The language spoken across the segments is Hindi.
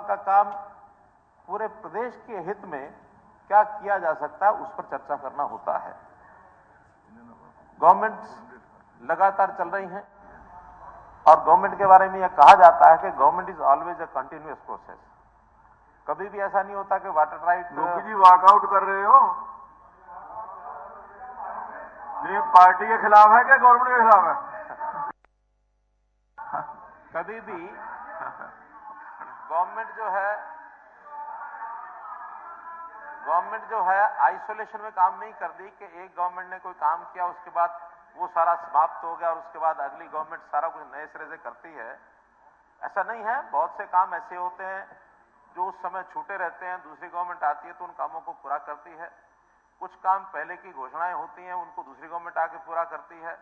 का काम पूरे प्रदेश के हित में क्या किया जा सकता है उस पर चर्चा करना होता है। गवर्नमेंट लगातार चल रही हैं और गवर्नमेंट के बारे में यह कहा जाता है कि government is always a continuous process. कभी भी ऐसा नहीं होता कि water right Yogi ji walkout कर रहे हो, ये पार्टी के खिलाफ है क्या गवर्नमेंट के खिलाफ है? कभी भी गवर्नमेंट जो है आइसोलेशन में काम नहीं कर दी कि एक गवर्नमेंट ने कोई काम किया उसके बाद वो सारा समाप्त हो गया और उसके बाद अगली गवर्नमेंट सारा कुछ नए सिरे से करती है। ऐसा नहीं है। बहुत से काम ऐसे होते हैं जो उस समय छूटे रहते हैं, दूसरी गवर्नमेंट आती है तो उन कामों को पूरा करती है। कुछ काम पहले की घोषणाएं होती हैं उनको दूसरी गवर्नमेंट आके पूरा करती है।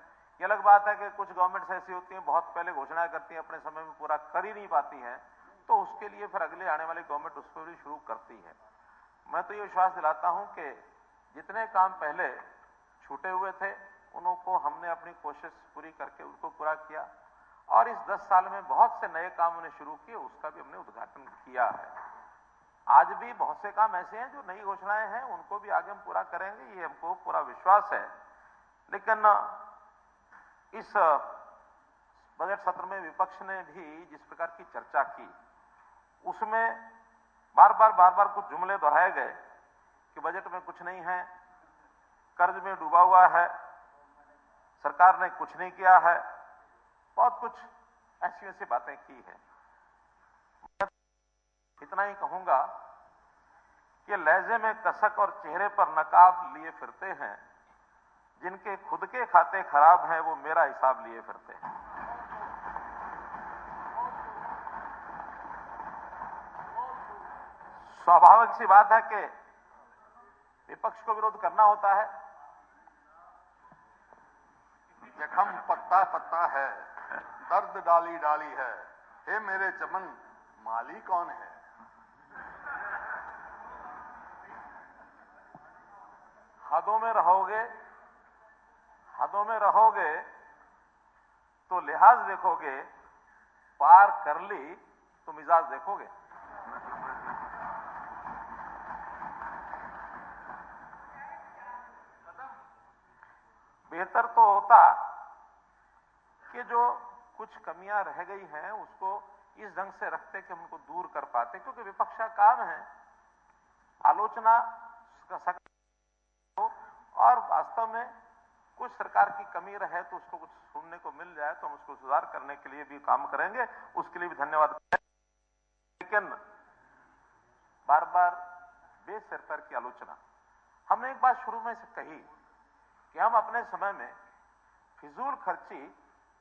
ये अलग बात है कि कुछ गवर्नमेंट्स ऐसी होती हैं बहुत पहले घोषणाएं करती हैं, अपने समय में पूरा कर ही नहीं पाती हैं, तो उसके लिए फिर अगले आने वाली गवर्नमेंट उस पर भी शुरू करती है। मैं तो ये विश्वास दिलाता हूं कि जितने काम पहले छूटे हुए थे उनको हमने अपनी कोशिश पूरी करके उनको पूरा किया और इस 10 साल में बहुत से नए काम हमने शुरू किए, उसका भी हमने उद्घाटन किया है। आज भी बहुत से काम ऐसे हैं जो नई घोषणाएं हैं उनको भी आगे हम पूरा करेंगे, ये हमको पूरा विश्वास है। लेकिन इस बजट सत्र में विपक्ष ने भी जिस प्रकार की चर्चा की उसमें बार बार कुछ जुमले दोहराए गए कि बजट में कुछ नहीं है, कर्ज में डूबा हुआ है, सरकार ने कुछ नहीं किया है, बहुत कुछ ऐसी वैसी बातें की है। इतना ही कहूंगा कि लहजे में कसक और चेहरे पर नकाब लिए फिरते हैं, जिनके खुद के खाते खराब हैं वो मेरा हिसाब लिए फिरते हैं। स्वाभाविक सी बात है कि विपक्ष को विरोध करना होता है। जखम पत्ता पत्ता है, दर्द डाली डाली है, हे मेरे चमन माली कौन है? हदों में रहोगे तो लिहाज देखोगे, पार कर ली तो मिजाज देखोगे। बेहतर तो होता कि जो कुछ कमियां रह गई हैं उसको इस ढंग से रखते कि हम उनको दूर कर पाते, क्योंकि विपक्ष का काम है आलोचना और वास्तव में कुछ सरकार की कमी रहे तो उसको कुछ सुनने को मिल जाए तो हम उसको सुधार करने के लिए भी काम करेंगे, उसके लिए भी धन्यवाद। लेकिन बार बेसिर पर की आलोचना, हमने एक बात शुरू में से कही कि हम अपने समय में फिजूल खर्ची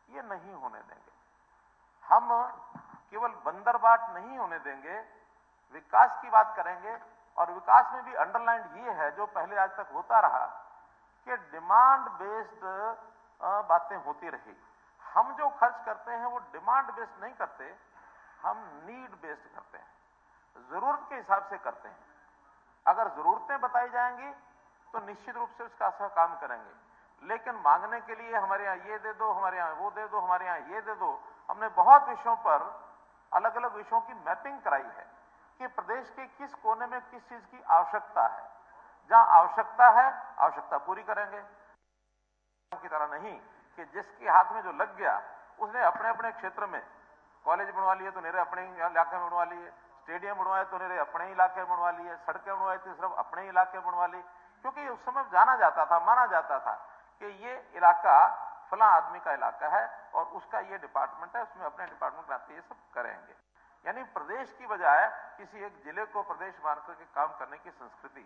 ये नहीं होने देंगे। हम केवल बंदरबाट नहीं होने देंगे, विकास की बात करेंगे और विकास में भी अंडरलाइन ये है जो पहले आज तक होता रहा कि डिमांड बेस्ड बातें होती रही। हम जो खर्च करते हैं वो डिमांड बेस्ड नहीं करते, हम नीड बेस्ड करते हैं, जरूरत के हिसाब से करते हैं। अगर जरूरतें बताई जाएंगी तो निश्चित रूप से उसका असर काम करेंगे, लेकिन मांगने के लिए हमारे यहाँ ये दे दो, हमारे यहाँ वो दे दो, हमारे यहाँ ये दे दो, हमने बहुत विषयों पर अलग अलग विषयों की मैपिंग कराई है कि प्रदेश के किस कोने में किस चीज की आवश्यकता है। जहां आवश्यकता है आवश्यकता पूरी करेंगे, की तरह नहीं कि जिसके हाथ में जो लग गया उसने अपने अपने क्षेत्र में कॉलेज बनवा लिए तो मेरे अपने इलाके में बनवा लिए, स्टेडियम बनवाए तो मेरे अपने इलाके में बनवा लिए, सड़कें बनवाई तो सिर्फ अपने इलाके में बनवा ली, क्योंकि उस समय जाना जाता था, माना जाता था कि ये इलाका फला आदमी का इलाका है और उसका ये डिपार्टमेंट है, उसमें अपने डिपार्टमेंट बनाते ये सब करेंगे। यानी प्रदेश की बजाय किसी एक जिले को प्रदेश मानकर के काम करने की संस्कृति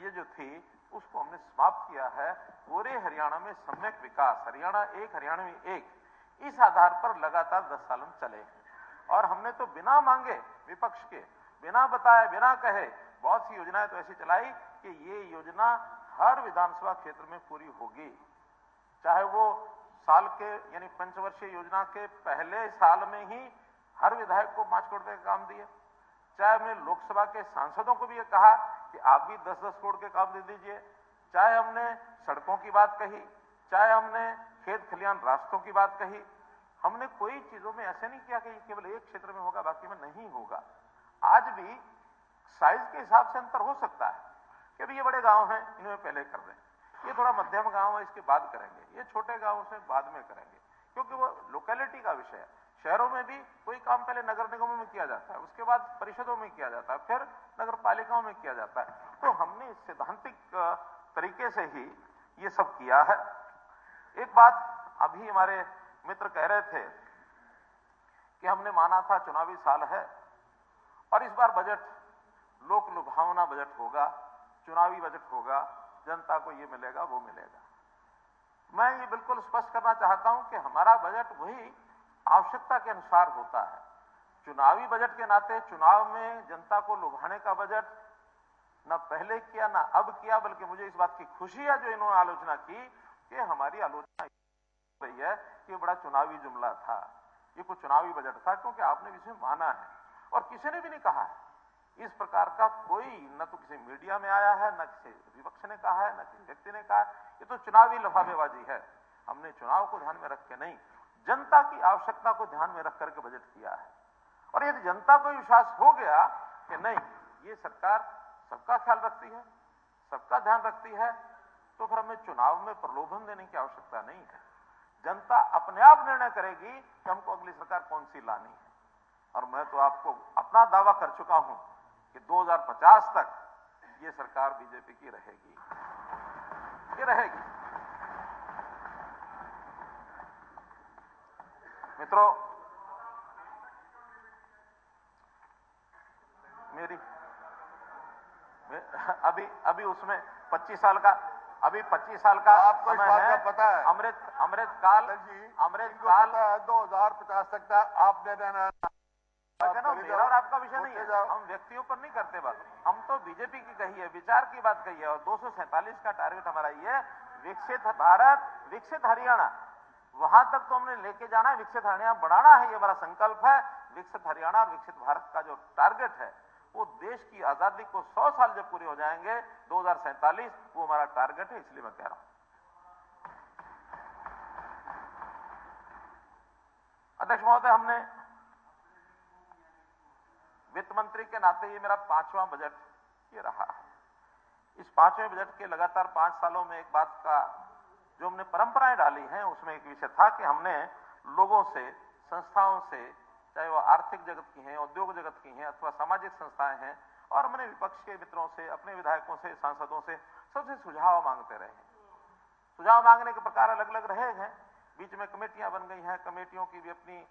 ये जो थी उसको हमने समाप्त किया है। पूरे हरियाणा में सम्यक विकास, हरियाणा एक, हरियाणा में एक, इस आधार पर लगातार 10 साल हम चले हैं और हमने तो बिना मांगे विपक्ष के, बिना बताए, बिना कहे बहुत सी योजनाएं तो ऐसी चलाई कि ये योजना हर विधानसभा क्षेत्र में पूरी होगी। चाहे वो साल के यानी पंचवर्षीय योजना के पहले साल में ही हर विधायक को 5 करोड़ रुपए का काम दिए, चाहे हमने लोकसभा के सांसदों को भी ये कहा कि आप भी 10-10 करोड़ के काम दे दीजिए, चाहे हमने सड़कों की बात कही, चाहे हमने खेत खलियान रास्तों की बात कही, हमने कोई चीजों में ऐसे नहीं किया कि केवल एक क्षेत्र में होगा बाकी में नहीं होगा। भी साइज के हिसाब से अंतर हो सकता है कि अभी ये बड़े गांव हैं, इन्हें पहले कर दें, ये थोड़ा मध्यम गांव है, इसके बाद करेंगे, ये छोटे गांवों से बाद में करेंगे, क्योंकि वो लोकेलिटी का विषय है। शहरों में भी कोई काम पहले नगर निगमों में किया जाता है, उसके बाद परिषदों में किया जाता है, फिर नगर पालिकाओं में किया जाता है। तो हमने सैद्धांतिक तरीके से ही ये सब किया है। एक बात अभी हमारे मित्र कह रहे थे कि हमने माना था चुनावी साल है और इस बार बजट लोक लुभावना बजट होगा, चुनावी बजट होगा, जनता को ये मिलेगा वो मिलेगा। मैं ये बिल्कुल स्पष्ट करना चाहता हूं कि हमारा बजट वही आवश्यकता के अनुसार होता है। चुनावी बजट के नाते चुनाव में जनता को लुभाने का बजट न पहले किया न अब किया, बल्कि मुझे इस बात की खुशी है जो इन्होंने आलोचना की कि हमारी आलोचना रही है कि बड़ा चुनावी जुमला था, ये कोई चुनावी बजट था, क्योंकि आपने इसे माना है और किसी ने भी नहीं कहा है। इस प्रकार का कोई न तो किसी मीडिया में आया है, न किसी विपक्ष ने कहा है, न किसी व्यक्ति ने कहा है। ये तो चुनावी लफाफेबाजी है। हमने चुनाव को ध्यान में रख के नहीं, जनता की आवश्यकता को ध्यान में रख करके बजट किया है। और यदि जनता को विश्वास हो गया कि नहीं, ये सरकार सबका ख्याल रखती है, सबका ध्यान रखती है, तो फिर हमें चुनाव में प्रलोभन देने की आवश्यकता नहीं है। जनता अपने आप निर्णय करेगी कि हमको अगली सरकार कौन सी लानी है। और मैं तो आपको अपना दावा कर चुका हूं कि 2050 तक ये सरकार बीजेपी की रहेगी, ये रहेगी। मित्रों, मेरी अभी उसमें 25 साल का आपको इस बात का पता है? अमृत काल 2050 तक का आपने देना। मेरा और आपका विषय नहीं है, हम व्यक्तियों पर नहीं करते बात, हम तो बीजेपी की कही है, विचार की बात कही है। और 247 का टारगेट हमारा ये विकसित भारत, विकसित हरियाणा, वहां तक तो हमने लेके जाना है, विकसित हरियाणा बढ़ाना है, ये हमारा संकल्प है। विकसित हरियाणा और विकसित भारत का जो टारगेट है वो देश की आजादी को 100 साल जब पूरे हो जाएंगे 2047, वो हमारा टारगेट है, इसलिए मैं कह रहा हूं। अध्यक्ष महोदय, हमने वित्त मंत्री के नाते ये मेरा 5वां बजट ये रहा है। इस 5वें बजट के लगातार 5 सालों में एक बात का जो हमने परंपराएं डाली हैं, उसमें एक विषय था कि हमने लोगों से, संस्थाओं से, चाहे वो आर्थिक जगत की हैं, उद्योग जगत की हैं अथवा सामाजिक संस्थाएं हैं, और हमने विपक्ष के मित्रों से, अपने विधायकों से, सांसदों से सबसे सुझाव मांगते रहे। सुझाव मांगने के प्रकार अलग अलग रहे हैं। बीच में कमेटियां बन गई हैं, कमेटियों की भी अपनी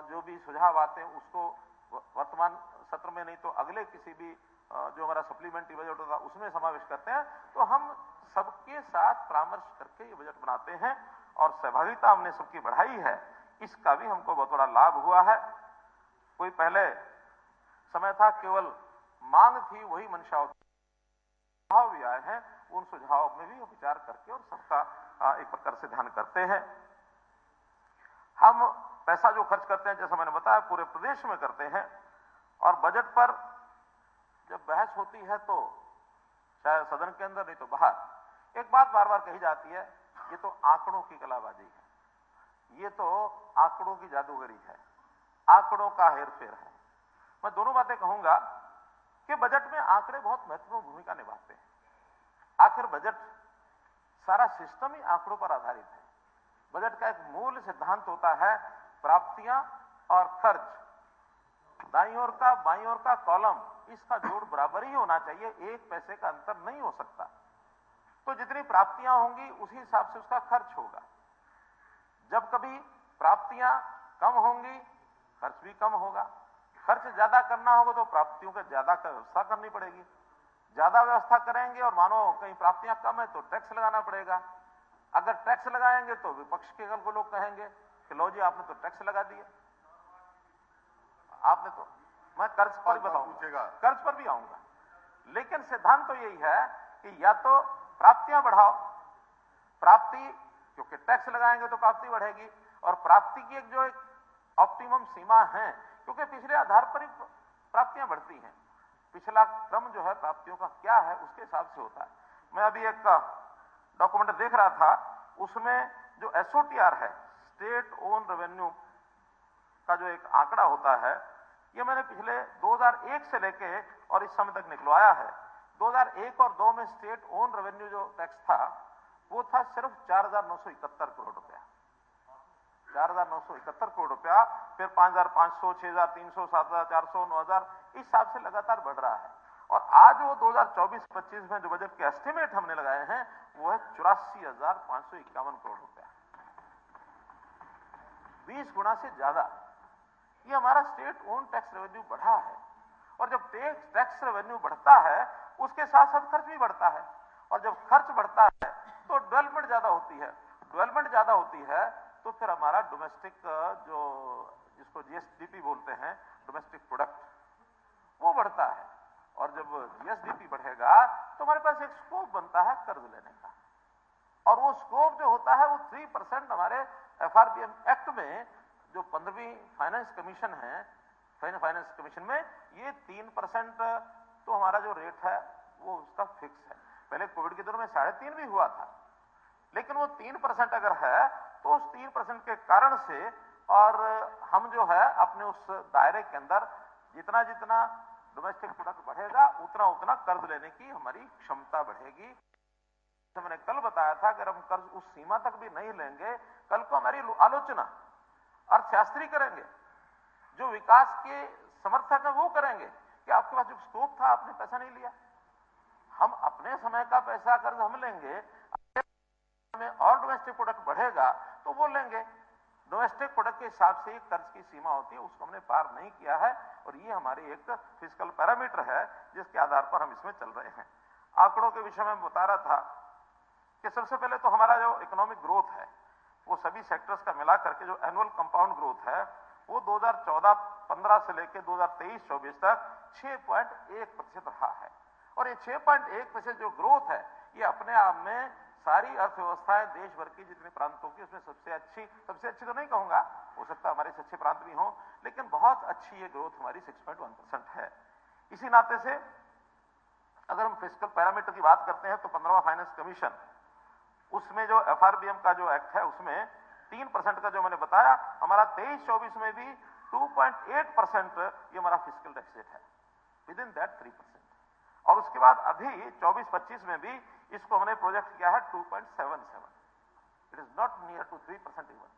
जो भी सुझाव आते हैं उसको वर्तमान सत्र में नहीं तो अगले किसी भी जो हमारा सप्लीमेंट्री बजट होगा उसमें समावेश करते हैं। तो हम सबके साथ परामर्श करके ये बजट बनाते हैं और सहभागिता हमने सबकी बढ़ाई है, इसका भी हमको बहुत बड़ा लाभ हुआ है। कोई पहले समय था केवल मांग थी, वही मंशा सुझाव भी आए हैं, उन सुझाव में भी विचार करके और सबका एक प्रकार से ध्यान करते हैं। हम पैसा जो खर्च करते हैं, जैसा मैंने बताया, पूरे प्रदेश में करते हैं। और बजट पर जब बहस होती है तो चाहे सदन के अंदर नहीं तो बाहर एक बात बार बार कही जाती है, ये तो आंकड़ों की कलाबाजी है, ये तो आंकड़ों की जादूगरी है, आंकड़ों का हेरफेर है। मैं दोनों बातें कहूंगा कि बजट में आंकड़े बहुत महत्वपूर्ण भूमिका निभाते हैं। आखिर बजट सारा सिस्टम ही आंकड़ों पर आधारित है। बजट का एक मूल सिद्धांत होता है प्राप्तियां और खर्च, दाईं ओर का बाईं ओर का कॉलम, इसका जोड़ बराबर ही होना चाहिए, एक पैसे का अंतर नहीं हो सकता। तो जितनी प्राप्तियां होंगी उसी हिसाब से उसका खर्च होगा। जब कभी प्राप्तियां कम होंगी खर्च भी कम होगा। खर्च ज्यादा करना होगा तो प्राप्तियों का ज्यादा व्यवस्था करनी पड़ेगी। ज्यादा व्यवस्था करेंगे और मानो कहीं प्राप्तियां कम है तो टैक्स लगाना पड़ेगा। अगर टैक्स लगाएंगे तो विपक्ष के को लोग कहेंगे कि लो जी आपने तो टैक्स लगा दिया, आपने तो, मैं कर्ज पर बताऊंगा, कर्ज पर भी आऊंगा। लेकिन सिद्धांत तो यही है कि या तो प्राप्तियां बढ़ाओ, प्राप्ति, क्योंकि टैक्स लगाएंगे तो प्राप्ति बढ़ेगी, और प्राप्ति की एक जो एक ऑप्टिमम सीमा है, क्योंकि पिछले आधार पर ही प्राप्तियां बढ़ती हैं। पिछला क्रम जो है प्राप्तियों का क्या है उसके हिसाब से होता है। मैं अभी एक डॉक्यूमेंट देख रहा था, उसमें जो एसओटीआर है, स्टेट ओन रेवेन्यू का जो एक आंकड़ा होता है ये मैंने पिछले 2001 से लेके और इस समय तक निकलवाया है। 2001 और 2 में स्टेट ओन रेवेन्यू जो टैक्स था वो था सिर्फ 4,971 करोड़ रुपया, 4,971 करोड़ रुपया। फिर 5,500, 6,300, 7,400, 9,000 इस हिसाब से लगातार बढ़ रहा है। और आज वो 2024-25 में जो बजट के एस्टिमेट हमने लगाए हैं वो है 84,551 करोड़ रुपया, 20 गुना से ज्यादा। ये हमारा स्टेट ओन टैक्स रेवेन्यू बढ़ा है। और जब टैक्स रेवेन्यू बढ़ता है उसके साथ साथ खर्च भी बढ़ता है, और जब खर्च बढ़ता है तो डेवलपमेंट ज्यादा होती है। डेवलपमेंट ज्यादा होती है तो फिर हमारा डोमेस्टिक जो जिसको जीएसडीपी बोलते हैं, डोमेस्टिक प्रोडक्ट, वो बढ़ता है। और जब जीएसडीपी बढ़ेगा तो हमारे पास एक स्कोप बनता है कर्ज लेने का, और वो स्कोप जो होता है वो 3% हमारे एफआरबीएम एक्ट में जो 15वीं फाइनेंस कमीशन है, फाइनेंस कमीशन में ये 3% तो हमारा जो रेट है वो उसका फिक्स है। पहले कोविड के दिनों में 3.5 भी हुआ था, लेकिन वो 3% अगर है तो उस 3% के कारण से और हम जो है अपने उस दायरे के अंदर जितना जितना डोमेस्टिक प्रोडक्ट बढ़ेगा उतना उतना कर्ज लेने की हमारी क्षमता बढ़ेगी। तो मैंने कल बताया था अगर हम कर्ज उस सीमा तक भी नहीं लेंगे, कल को हमारी आलोचना अर्थशास्त्री करेंगे, जो विकास के समर्थक है वो करेंगे कि आपके पास जो स्कोप था आपने पैसा नहीं लिया। हम अपने समय का पैसा कर्ज हम लेंगे में और डोमेस्टिक प्रोडक्ट बढ़ेगा तो वो लेंगे। डोमेस्टिक प्रोडक्ट के हिसाब से कर्ज की सीमा होती है, उसको हमने पार नहीं किया है, और ये हमारी एक फिस्कल पैरामीटर है जिसके आधार पर हम इसमें चल रहे हैं। आंकड़ों के विषय में बता रहा था कि सबसे पहले तो हमारा जो इकोनॉमिक ग्रोथ है वो सभी सेक्टर्स का मिला करके जो एनुअल कंपाउंड ग्रोथ है वो 2014-15 से लेकर 2023-24 तक 6.1% रहा है। और ये 6.1% जो ग्रोथ है ये अपने आप में सारी अर्थव्यवस्थाएं देश भर की जितने प्रांतों की उसमें सबसे अच्छी तो नहीं कहूंगा, हो सकता है हमारे से अच्छे प्रांत भी हों, लेकिन बहुत अच्छी ये ग्रोथ हमारी 6.1% है। इसी नाते से अगर हम फिस्कल पैरामीटर की बात करते हैं तो 15वां फाइनेंस कमीशन उसमें जो एफआरबीएम का जो एक्ट है उसमें 3% का जो मैंने बताया, हमारा 23-24 में भी 2.8% ये हमारा फिस्कल डेफिसिट है, विद इन दैट 3%। और उसके बाद अभी 24-25 में भी इसको हमने प्रोजेक्ट किया है 2.77। It is not near to 3% even,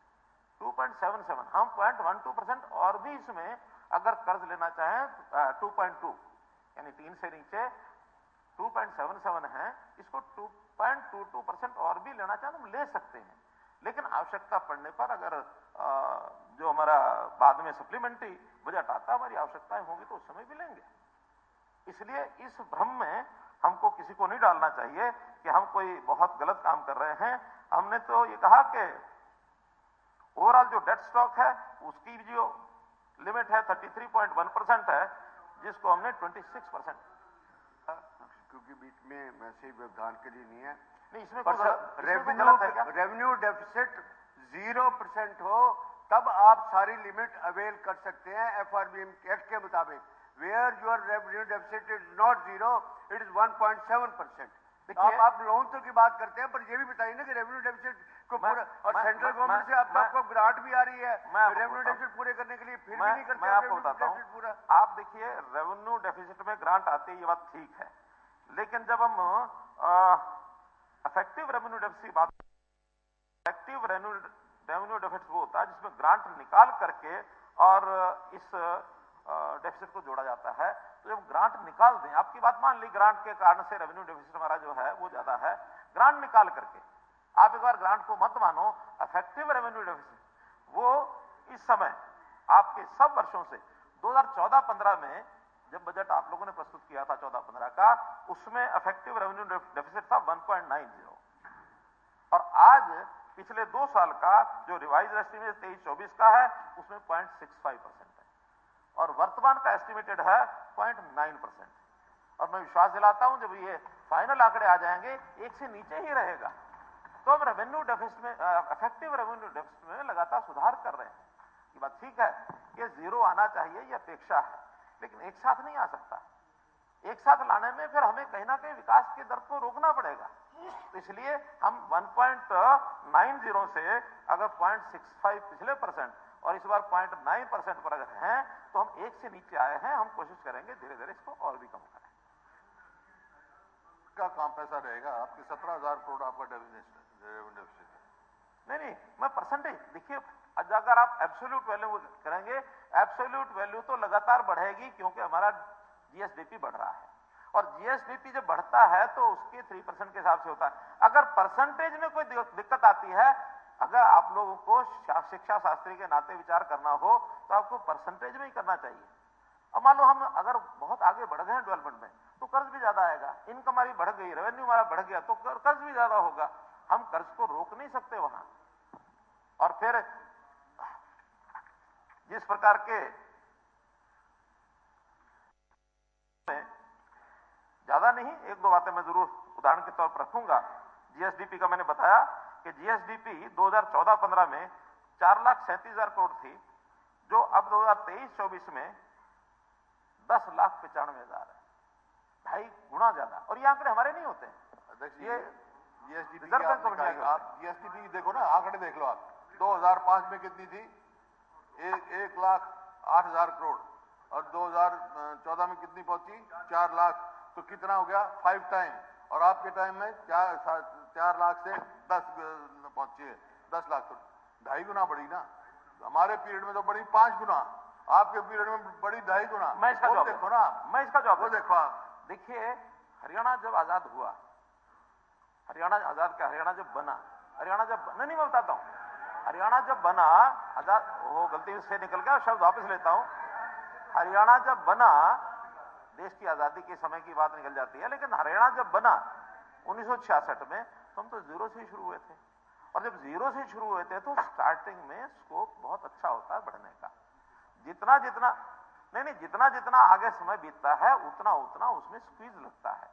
2.77। हम 0.12% और भी इसमें अगर कर्ज लेना चाहें 2.2 यानी 3 से नीचे 2.77 है, इसको 2.22% और भी लेना चाहें हम ले सकते हैं। लेकिन आवश्यकता पड़ने पर अगर जो हमारा बाद में सप्लीमेंट्री बजट आता है हमारी आवश्यकताएं होंगी तो उस समय भी लेंगे। इसलिए इस भ्रम में हमको किसी को नहीं डालना चाहिए कि हम कोई बहुत गलत काम कर रहे हैं। हमने तो ये कहा कि ओवरऑल जो डेट स्टॉक है उसकी जो लिमिट है 33.1% है, जिसको हमने 26%। क्योंकि बीच में वैसे ही व्यवधान के लिए नहीं है, नहीं इसमें रेवेन्यू डेफिसिट 0% हो तब आप सारी लिमिट अवेल कर सकते हैं एफआरबीएम एक्ट के मुताबिक। Where your revenue deficit is not 0, it is 1.7%। आप लोन तो की बात करते हैं, पर ये भी बताइए ना कि रेवेन्यू डेफिसिट को पूरा, और सेंट्रल गवर्नमेंट से आपको ग्रांट भी आ रही है रेवेन्यू डेफिसिट पूरे करने के लिए, फिर भी नहीं करते। मैं आपको बताता हूं, आप देखिए रेवेन्यू डेफिसिट में ग्रांट आती है, ये बात ठीक है, लेकिन जब हम इफेक्टिव रेवेन्यू डेफिसिट बात, इफेक्टिव रेवेन्यू डेफिसिट वो होता है जिसमें ग्रांट निकाल करके और इस डेफिसिट को जोड़ा जाता है। तो जब ग्रांट निकाल दें, आपकी बात मान ली ग्रांट के कारण से रेवेन्यू डेफिसिट हमारा जो है वो ज्यादा है, ग्रांट निकाल करके आप एक बार ग्रांट को मत मानो, इफेक्टिव रेवेन्यू डेफिसिट वो इस समय आपके सब वर्षों से 2014-15 में जब बजट आप लोगों ने प्रस्तुत किया था 14-15 का, उसमें इफेक्टिव रेवेन्यू डेफिसिट था 1.90, और आज पिछले 2 साल का जो रिवाइज एस्टिमेट 23-24 का है उसमें 0.65% है, और वर्तमान का एस्टिमेटेड है 0.9%। और मैं विश्वास दिलाता हूं जब ये फाइनल आंकड़े आ जाएंगे 1 से नीचे ही रहेगा, तो हम रेवेन्यू डेफिसिट में, इफेक्टिव रेवेन्यू डेफिसिट में लगातार सुधार कर रहे हैं। ये बात ठीक है, ये 0 आना चाहिए, ये अपेक्षा है, लेकिन एक साथ नहीं आ सकता। एक साथ लाने में फिर हमें कहीं ना कहीं विकास की दर को रोकना पड़ेगा। तो इसलिए हम 1.90 से अगर 0.65 पिछले % और इस बार 0.9% पर अगर हैं तो हम 1 से नीचे आए हैं। हम कोशिश करेंगे धीरे धीरे इसको और भी कम करें। का काम पैसा रहेगा आपके 17,000 करोड़ आपका डेफिसिट। नहीं, मैं परसेंटेज देखिए, अगर आप एब्सोल्यूट वैल्यू करेंगे, एब्सोल्यूट वैल्यू तो लगातार बढ़ेगी क्योंकि हमारा जीएसडीपी बढ़ रहा है और जीएसडीपी जब बढ़ता है तो उसके 3% के हिसाब से होता है। अगर परसेंटेज में कोई दिक्कत आती है, अगर आप लोगों को शिक्षा शास्त्री के नाते विचार करना हो तो आपको परसेंटेज में ही करना चाहिए। अब मान लो हम अगर बहुत आगे बढ़ गए हैं डेवलपमेंट में तो कर्ज भी ज्यादा आएगा, इनकम हमारी बढ़ गई, रेवेन्यू हमारा बढ़ गया तो कर्ज भी ज्यादा होगा। हम कर्ज को रोक नहीं सकते वहां। और फिर जिस प्रकार के ज्यादा नहीं, एक दो बातें मैं जरूर उदाहरण के तौर पर रखूंगा। जीएसडीपी का मैंने बताया कि जीएसडीपी 2014-15 में 4,37,000 करोड़ थी, जो अब 2023-24 में 10,95,000 है, 2.5 गुना ज्यादा। और ये आंकड़े हमारे नहीं होते हैं, ये GSDP reserve bank of India के। आप जीएसडीपी देखो ना, आंकड़े देख लो आप। 2005 में कितनी थी? 1,08,000 करोड़ और 2014 में कितनी पहुंची? 4 लाख। तो कितना हो गया? 5 टाइम। और आपके टाइम में 4 लाख से 10 पहुंची है, 10 लाख। तो 2.5 गुना बढ़ी ना। हमारे पीरियड में तो बढ़ी 5 गुना, आपके पीरियड में बढ़ी 2.5 गुना। मैं इसका जवाब देखो ना, मैं इसका जवाब वो देखो आप। देखिए, हरियाणा जब आजाद हुआ, हरियाणा आजाद क्या, हरियाणा जब बना, हरियाणा जब नहीं मैं बताता हूं, हरियाणा जब बना आजाद, वो गलती से निकल गया, शब्द वापस लेता हूं। हरियाणा जब बना, देश की आजादी के समय की बात निकल जाती है, लेकिन हरियाणा जब बना 1966 में, तो हम तो जीरो से ही शुरू हुए थे। और जब जीरो से शुरू हुए थे तो स्टार्टिंग में स्कोप बहुत अच्छा होता है बढ़ने का। जितना जितना आगे समय बीतता है उतना उतना उसमें स्क्वीज लगता है।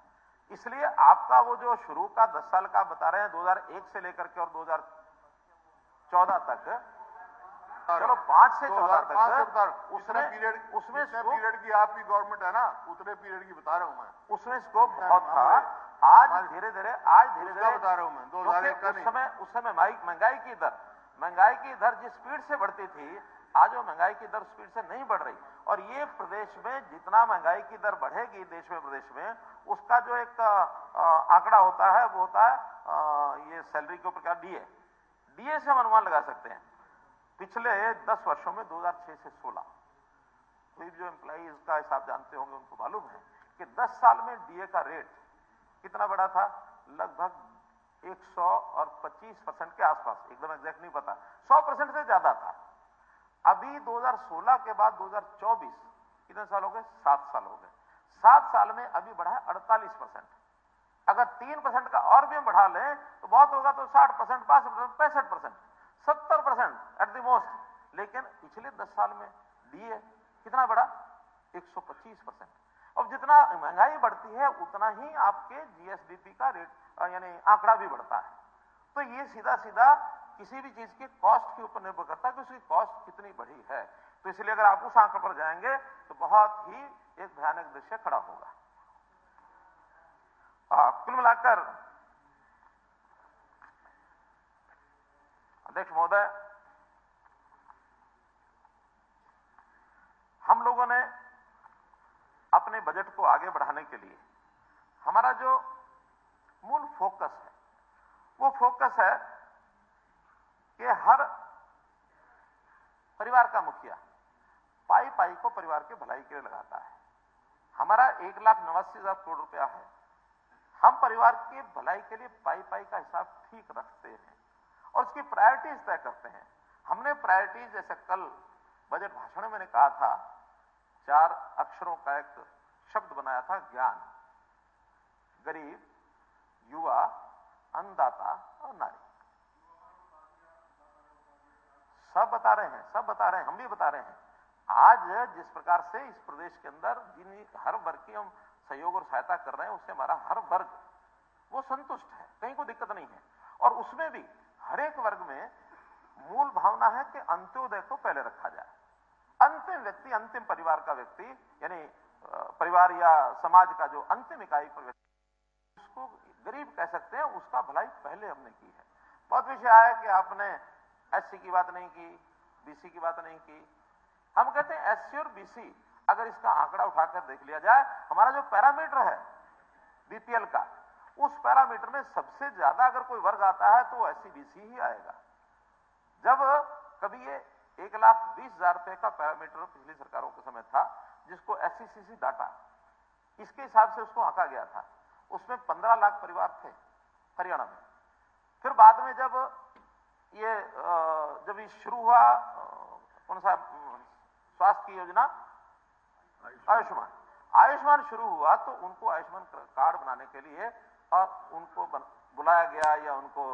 इसलिए आपका वो जो शुरू का 10 साल का बता रहे हैं, 2001 से लेकर के और 2014 तक, चलो 5 से 14 तक, उसमें पीरियड की आपकी गवर्नमेंट है ना, उतने पीरियड की बता रहा हूं मैं। उसमें स्कोप बहुत था। आज धीरे धीरे बता रहा हूं मैं, 2001 का नहीं। उस समय महंगाई की दर जिस स्पीड से बढ़ती थी, आज वो महंगाई की दर स्पीड से नहीं बढ़ रही। और ये प्रदेश में जितना महंगाई की दर बढ़ेगी देश में, प्रदेश में, उसका जो एक आंकड़ा होता है वो होता है ये सैलरी के ऊपर का डीए से हम अनुमान लगा सकते हैं। पिछले 10 वर्षों में 2006 से 16, कोई जो एम्प्लॉइज का हिसाब जानते होंगे उनको मालूम है कि 10 साल में डीए का रेट कितना बढ़ा था, लगभग 125% के आसपास, एकदम एग्जैक्ट नहीं पता, 100% से ज्यादा था। अभी 2016 के बाद 2024 कितने साल हो गए? 7 साल हो गए। 7 साल में अभी बढ़ा है 48%। अगर 3% का और भी हम बढ़ा लें तो बहुत होगा, तो 60%, 65%, 65%, 70% एट द मोस्ट। लेकिन पिछले 10 साल में डीए कितना बढ़ा? 125%। अब जितना महंगाई बढ़ती है उतना ही आपके जीएसडीपी का रेट यानी आंकड़ा भी बढ़ता है। तो ये सीधा सीधा किसी भी चीज के कॉस्ट के ऊपर निर्भर करता है कि उसकी कॉस्ट कितनी बढ़ी है। तो इसलिए अगर आप उस आंकड़े पर जाएंगे तो बहुत ही एक भयानक दृश्य खड़ा होगा। कुल मिलाकर अध्यक्ष महोदय, हम लोगों ने अपने बजट को आगे बढ़ाने के लिए हमारा जो मूल फोकस है वो फोकस है कि हर परिवार का मुखिया पाई पाई को परिवार के भलाई के लिए लगाता है। हमारा 1,89,000 करोड़ रुपया है। हम परिवार के भलाई के लिए पाई पाई का हिसाब ठीक रखते हैं और उसकी प्रायोरिटीज तय करते हैं। हमने प्रायोरिटीज, जैसे कल बजट भाषण में मैंने कहा था, 4 अक्षरों का एक शब्द बनाया था, ज्ञान, गरीब, युवा, अन्नदाता और नारी। सब बता रहे हैं, हम भी बता रहे हैं। आज जिस प्रकार से इस प्रदेश के अंदर जिन हर वर्ग की हम सहयोग और सहायता कर रहे हैं, उससे हमारा हर वर्ग वो संतुष्ट है, कहीं कोई दिक्कत नहीं है। और उसमें भी हर एक वर्ग में मूल भावना है कि अंत्योदय को पहले रखा जाए। अंतिम व्यक्ति, अंतिम परिवार का व्यक्ति, यानी परिवार या समाज का जो अंतिम इकाई पर व्यक्ति, उसको गरीब कह सकते हैं, उसका भलाई पहले हमने की है। बहुत विषय आया कि आपने एससी की बात नहीं की, बीसी की बात नहीं की। हम कहते हैं एससी और बीसी, अगर इसका आंकड़ा उठाकर देख लिया जाए, हमारा जो पैरामीटर है बीपीएल का, उस पैरामीटर में सबसे ज्यादा अगर कोई वर्ग आता है तो एससी बीसी ही आएगा। जब कभी ये 1,20,000 रुपए का पैरामीटर पिछली सरकारों के समय था, जिसको एससीसीसी डाटा, इसके हिसाब से उसको आंका गया था, उसमें 15 लाख परिवार थे हरियाणा में। फिर बाद में जब ये शुरू हुआ कौन सा स्वास्थ्य की योजना, आयुष्मान शुरू हुआ, तो उनको आयुष्मान कार्ड बनाने के लिए और उनको बुलाया गया या उनको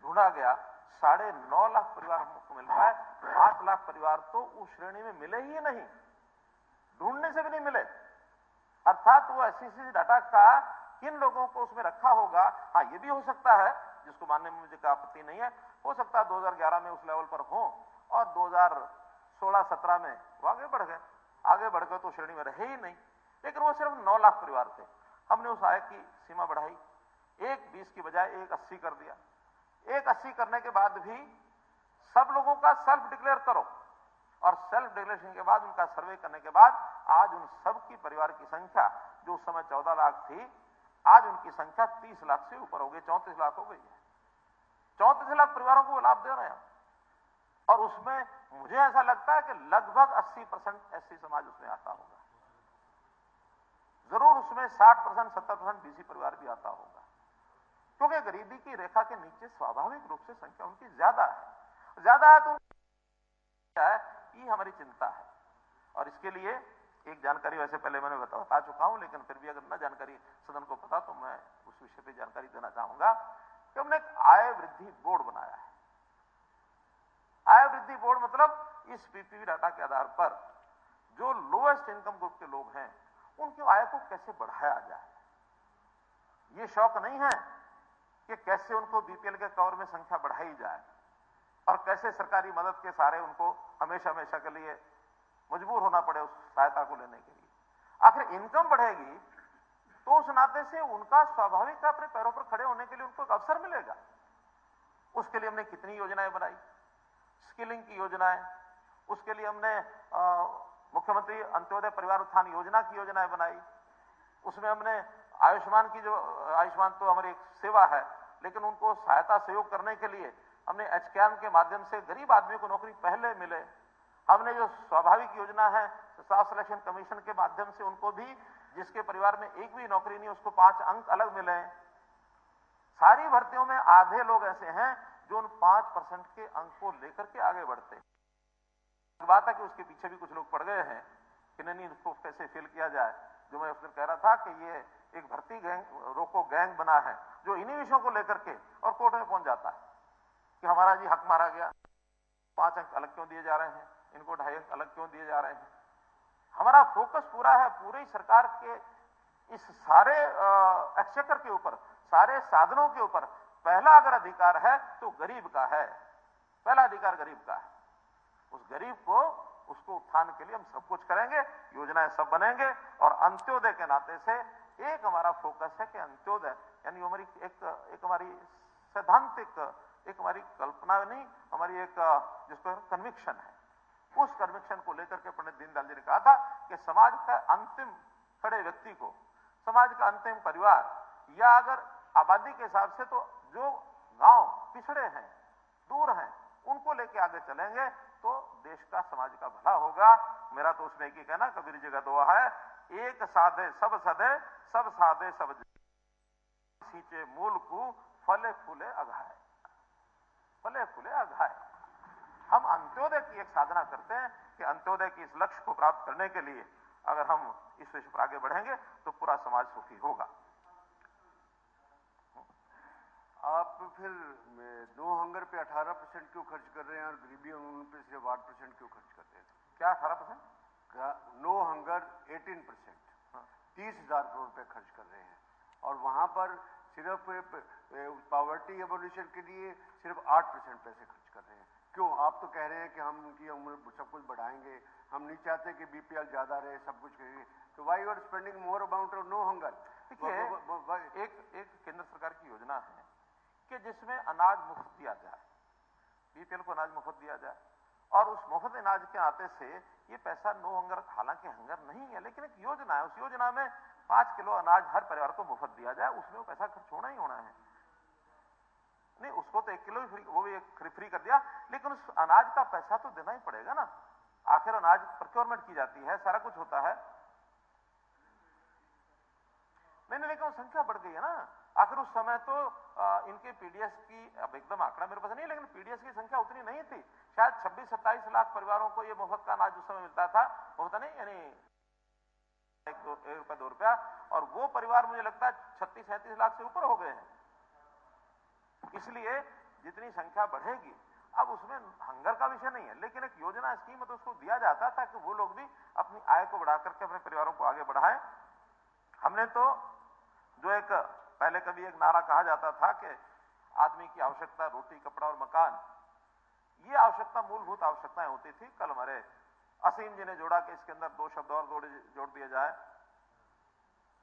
ढूंढा गया, 9.5 लाख परिवार हमको मिल पाए। 8 लाख परिवार तो उस श्रेणी में मिले ही नहीं, ढूंढने से भी नहीं मिले। अर्थात वो एससीसी डाटा का किन लोगों को उसमें रखा होगा। हाँ, ये भी हो सकता है, जिसको मानने में मुझे कोई आपत्ति नहीं है, हो सकता है 2011 में उस लेवल पर हो और 2016-17 में वो आगे बढ़ गए तो श्रेणी में रहे ही नहीं। लेकिन वो सिर्फ 9 लाख परिवार थे। हमने उस आय की सीमा बढ़ाई, 1,20 की बजाय 1,80 कर दिया। 1,80 करने के बाद भी सब लोगों का सेल्फ डिक्लेयर करो, और सेल्फ डिक्लेरेशन के बाद उनका सर्वे करने के बाद आज उन सब की परिवार की संख्या जो उस समय 14 लाख थी, आज उनकी संख्या 30 लाख से ऊपर हो गई, 34 लाख हो गई है। 34 लाख परिवारों को लाभ दे रहे हैं, और उसमें मुझे ऐसा लगता है कि लगभग 80% एससी समाज उसमें आता होगा, जरूर उसमें 60%, 70% बीसी परिवार भी आता होगा, क्योंकि गरीबी की रेखा के नीचे स्वाभाविक रूप से संख्या उनकी ज्यादा है तो ये हमारी चिंता है। और इसके लिए एक जानकारी वैसे पहले मैंने बता चुका हूं, लेकिन फिर भी अगर ना जानकारी सदन को पता तो मैं उस विषय पे जानकारी देना चाहूंगा कि हमने एक आय वृद्धि बोर्ड बनाया है। आय वृद्धि बोर्ड मतलब इस पीपीवी डाटा के आधार पर जो लोएस्ट इनकम ग्रुप के लोग हैं उनकी आय को कैसे बढ़ाया जाए। ये शौक नहीं है कि कैसे उनको बीपीएल के कवर में संख्या बढ़ाई जाए और कैसे सरकारी मदद के सारे उनको हमेशा के लिए मजबूर होना पड़े उस सहायता को लेने के लिए। आखिर इनकम बढ़ेगी तो उस नाते से उनका स्वाभाविक अपने पैरों पर खड़े होने के लिए उनको एक अवसर मिलेगा। उसके लिए हमने कितनी योजनाएं बनाई, स्किलिंग की योजनाएं, उसके लिए हमने मुख्यमंत्री अंत्योदय परिवार उत्थान योजना की योजनाएं बनाई। उसमें हमने आयुष्मान तो हमारी एक सेवा है, लेकिन उनको सहायता सहयोग करने के लिए हमने एचकेएम के माध्यम से गरीब आदमी को नौकरी पहले मिले। हमने जो स्वाभाविक योजना है स्टाफ सिलेक्शन कमीशन के माध्यम से उनको भी, जिसके परिवार में एक भी नौकरी नहीं उसको 5 अंक अलग मिले। सारी भर्तियों में आधे लोग ऐसे हैं जो उन 5% के अंक को लेकर के आगे बढ़ते। बात है कि उसके पीछे भी कुछ लोग पड़ गए हैं कि नहीं उसको कैसे फिल किया जाए। जो मैं उस दिन कह रहा था कि ये एक भर्ती रोको गैंग बना है जो इन्हीं विषयों को लेकर के और कोर्ट में पहुंच जाता है कि हमारा जी हक मारा गया, 5 अंक अलग क्यों दिए जा रहे हैं, इनको 2.5 अंक अलग क्यों दिए जा रहे हैं। हमारा फोकस पूरा है पूरी सरकार के इस सारे एक्सचेकर के ऊपर, सारे साधनों के ऊपर। पहला अगर अधिकार है तो गरीब का है, पहला अधिकार गरीब का है। उस गरीब को उसको उत्थान के लिए हम सब कुछ करेंगे, योजनाएं सब बनेंगे। और अंत्योदय के नाते से एक हमारा फोकस है कि अंत्योदय यानी हमारी एक हमारी सैद्धांतिक, एक हमारी कल्पना नहीं, हमारी एक जिसको कन्विक्शन है, उस कन्विक्शन को लेकर के पंडित दीनदयाल जी ने कहा था कि समाज का अंतिम खड़े व्यक्ति को, समाज का अंतिम परिवार, या अगर आबादी के हिसाब से तो जो गांव पिछड़े हैं, दूर हैं, उनको लेके आगे चलेंगे तो देश का, समाज का भला होगा। मेरा तो उसमें एक ही कहना, कबीर जी का दुआ है, एक साधे सब सधे, सब साधे सब सींचे मूल को, फले फूले अघाए, फले फूले अघाए। हम अंत्योदय की एक साधना करते हैं कि अंत्योदय की इस लक्ष्य को प्राप्त करने के लिए अगर हम इस विषय पर आगे बढ़ेंगे तो पूरा समाज सुखी होगा। आप फिर नो हंगर पे 18% क्यों खर्च कर रहे हैं और गरीबी उन्मूलन पे सिर्फ 8% क्यों खर्च करते हैं? क्या 18%? नो हंगर 18%, 30,000 करोड़ रुपए खर्च कर रहे हैं, और वहां पर सिर्फ पॉवर्टी एवोल्यूशन के लिए सिर्फ 8% पैसे खर्च कर रहे हैं। क्यों? आप तो कह रहे हैं कि हम उनकी उम्र सब कुछ बढ़ाएंगे, हम नहीं चाहते कि बीपीएल ज्यादा रहे, सब कुछ करेंगे, तो why you are spending more amount of no hunger? एक केंद्र सरकार की योजना है कि जिसमें अनाज मुफ्त दिया जाए, बीपीएल को अनाज मुफ्त दिया जाए, और उस मुफ्त अनाज के नाते से ये पैसा नो हंगर, हालांकि हंगर नहीं है, लेकिन एक योजना है, उस योजना में 5 किलो अनाज हर परिवार को मुफ्त दिया जाए, उसमें वो पैसा खर्च होना ही होना है। नहीं, उसको तो 1 किलो ही फ्री, वो भी फ्री कर दिया, लेकिन उस अनाज का पैसा तो देना ही पड़ेगा ना। आखिर अनाज प्रोक्योरमेंट की जाती है, सारा कुछ होता है। नहीं, लेकिन संख्या बढ़ गई है ना। आखिर उस समय तो इनके पीडीएस की, अब एकदम आंकड़ा मेरे पास नहीं, लेकिन पीडीएस की संख्या उतनी नहीं थी। शायद 26-27 लाख परिवारों को ये मुफ्त का अनाज उस समय मिलता था, मुफ्त नहीं, यानी 1 रुपया 2 रुपया, और वो परिवार मुझे लगता है 36-37 लाख से ऊपर हो गए हैं। इसलिए जितनी संख्या बढ़ेगी, अब उसमें हंगर का विषय नहीं है, लेकिन एक योजना स्कीम है तो उसको दिया जाता था कि वो लोग भी अपनी आय को बढ़ा करके अपने परिवारों को आगे बढ़ाएं। हमने तो जो एक पहले कभी एक नारा कहा जाता था कि आदमी की आवश्यकता रोटी, कपड़ा और मकान, ये आवश्यकता मूलभूत आवश्यकताएं होती थी। कल हमारे असीम जी ने जोड़ा कि इसके अंदर 2 शब्द और जोड़ दिए जाए,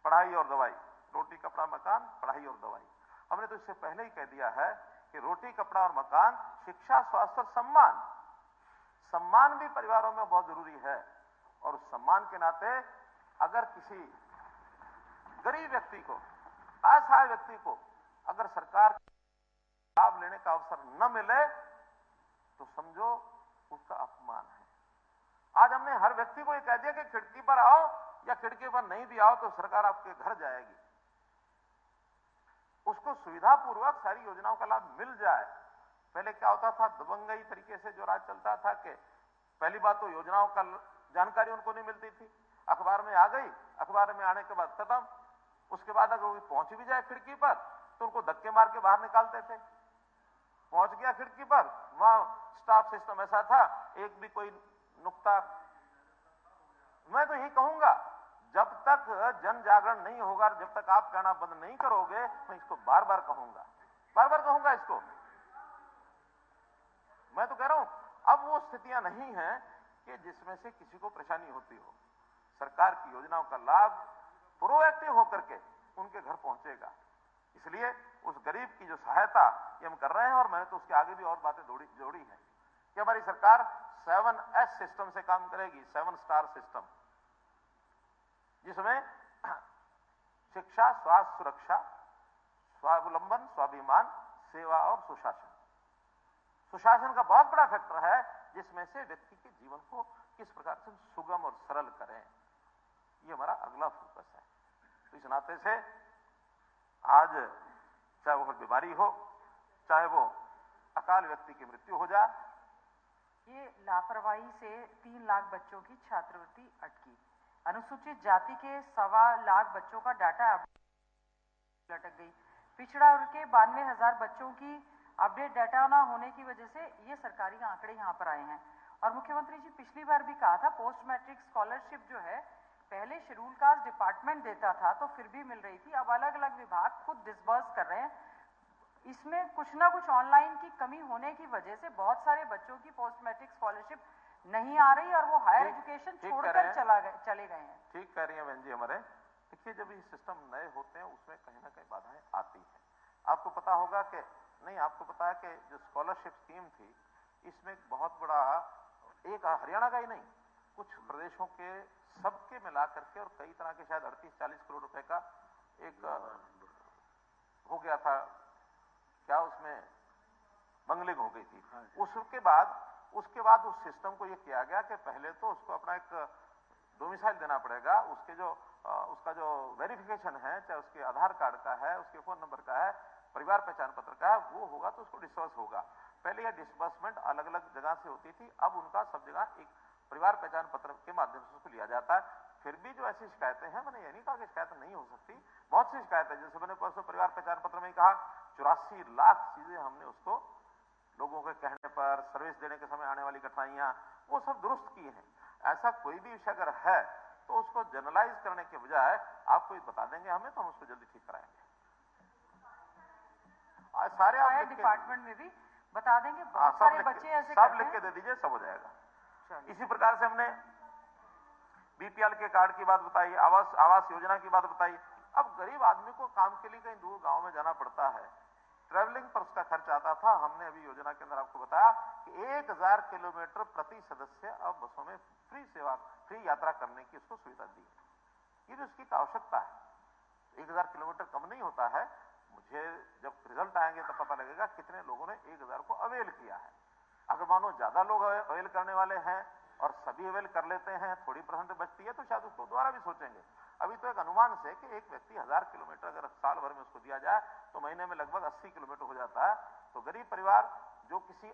पढ़ाई और दवाई। रोटी, कपड़ा, मकान, पढ़ाई और दवाई। हमने तो इससे पहले ही कह दिया है कि रोटी, कपड़ा और मकान, शिक्षा, स्वास्थ्य और सम्मान। सम्मान भी परिवारों में बहुत जरूरी है, और उस सम्मान के नाते अगर किसी गरीब व्यक्ति को, असहाय व्यक्ति को अगर सरकार लाभ लेने का अवसर न मिले तो समझो उसका अपमान है। आज हमने हर व्यक्ति को यह कह दिया कि खिड़की पर आओ, या खिड़की पर नहीं भी आओ तो सरकार आपके घर जाएगी। उसको सुविधापूर्वक सारी योजनाओं का लाभ मिल जाए। पहले क्या होता था, दबंगई तरीके से जो राज चलता था कि पहली बात तो योजनाओं का जानकारी उनको नहीं मिलती थी, अखबार में आ गई, अखबार में आने के बाद खत्म। उसके बाद अगर वो पहुंच भी जाए खिड़की पर तो उनको धक्के मार के बाहर निकालते थे। पहुंच गया खिड़की पर, वहां स्टाफ सिस्टम ऐसा था, एक भी कोई नुक्ता, मैं तो यही कहूंगा जब तक जन जागरण नहीं होगा, जब तक आप कहना बंद नहीं करोगे, मैं इसको बार बार कहूंगा इसको। मैं तो कह रहा हूं अब वो स्थितियां नहीं हैं कि जिसमें से किसी को परेशानी होती हो। सरकार की योजनाओं का लाभ प्रोएक्टिव होकर के उनके घर पहुंचेगा। इसलिए उस गरीब की जो सहायता ये हम कर रहे हैं, और मैंने तो उसके आगे भी और बातें जोड़ी हैं कि हमारी सरकार 7S सिस्टम से काम करेगी, 7 स्टार सिस्टम, जिसमें शिक्षा, स्वास्थ्य, सुरक्षा, स्वावलंबन, स्वाभिमान, सेवा और सुशासन। सुशासन का बहुत बड़ा फैक्टर है, जिसमें से व्यक्ति के जीवन को किस प्रकार से सुगम और सरल करें, ये हमारा अगला फोकस है। तो इस नाते से आज चाहे वो बीमारी हो, चाहे वो अकाल व्यक्ति की मृत्यु हो जाए, ये लापरवाही से 3 लाख बच्चों की छात्रवृत्ति अटकी। अनुसूचित जाति के 1.25 लाख बच्चों का डाटा लटक गई। पिछड़ा वर्ग के 92,000 बच्चों की अपडेट डाटा ना होने की वजह से ये सरकारी आंकड़े यहाँ पर आए हैं। और मुख्यमंत्री जी पिछली बार भी कहा था, पोस्ट मैट्रिक स्कॉलरशिप जो है पहले शेड्यूल कास्ट डिपार्टमेंट देता था तो फिर भी मिल रही थी, अब अलग अलग विभाग खुद डिसबर्स कर रहे हैं। इसमें कुछ ना कुछ ऑनलाइन की कमी होने की वजह से बहुत सारे बच्चों की पोस्ट मैट्रिक स्कॉलरशिप नहीं आ रही और वो हायर एजुकेशन छोड़कर चले गए हैं। ठीक कह रही हैं बहन जी। हमारे देखिए, जब ये सिस्टम नए होते हैं उसमें कहीं ना कहीं बाधाएं आती हैं। आपको पता होगा कि नहीं, आपको पता है कि जो स्कॉलरशिप स्कीम थी, इसमें बहुत बड़ा, एक हरियाणा का ही नहीं, कुछ प्रदेशों के सबके मिला करके और कई तरह के शायद 38-40 करोड़ रुपए का एक हो गया था, क्या उसमें बंगलिंग हो गई थी। उसके बाद उस सिस्टम को ये किया गया कि पहले तो उसको अपना एक डोमिसाइल देना पड़ेगा, उसका जो वेरिफिकेशन है, चाहे उसके आधार कार्ड का है, उसके फोन नंबर का है, परिवार पहचान पत्र का है, वो होगा तो उसको डिस्बर्स होगा। पहले यह डिस्बर्समेंट अलग अलग जगह से होती थी, अब उनका सब जगह एक परिवार पहचान पत्र के माध्यम से उसको लिया जाता है। फिर भी जो ऐसी शिकायतें हैं, मैंने ये नहीं कहा कि शिकायत नहीं हो सकती, बहुत सी शिकायतें, जैसे मैंने परसों परिवार पहचान पत्र में कहा 84 लाख चीजें हमने उसको लोगों के कहने पर, सर्विस देने के समय आने वाली कठिनाइयां, वो सब दुरुस्त की हैं। ऐसा कोई भी विषय अगर है तो उसको जनरलाइज करने के बजाय आपको बता देंगे हमें, तो हम उसको जल्दी ठीक कराएंगे। सारे आप डिपार्टमेंट में भी बता देंगे, बहुत सारे बच्चे ऐसे सब लिख के दे दीजिए, सब हो जाएगा। इसी प्रकार से हमने बीपीएल के कार्ड की बात बताई, आवास योजना की बात बताई। अब गरीब आदमी को काम के लिए कहीं दूर गांव में जाना पड़ता है, ट्रैवलिंग पर उसका खर्च आता था। हमने अभी योजना के अंदर आपको बताया कि 1000 किलोमीटर प्रति सदस्य अब बसों में फ्री यात्रा करने की उसको सुविधा दी है। ये भी उसकी आवश्यकता है। 1000 किलोमीटर कम नहीं होता है। मुझे जब रिजल्ट आएंगे तो पता लगेगा कितने लोगों ने 1000 को अवेल किया है। अगर मानो ज्यादा लोग अवेल करने वाले हैं और सभी अवेल कर लेते हैं, थोड़ी परसेंट बचती है, तो शायद उसको दोबारा भी सोचेंगे। अभी तो एक अनुमान से कि एक व्यक्ति 1000 किलोमीटर अगर साल भर में उसको दिया जाए तो महीने में लगभग 80 किलोमीटर हो जाता है। तो गरीब परिवार जो किसी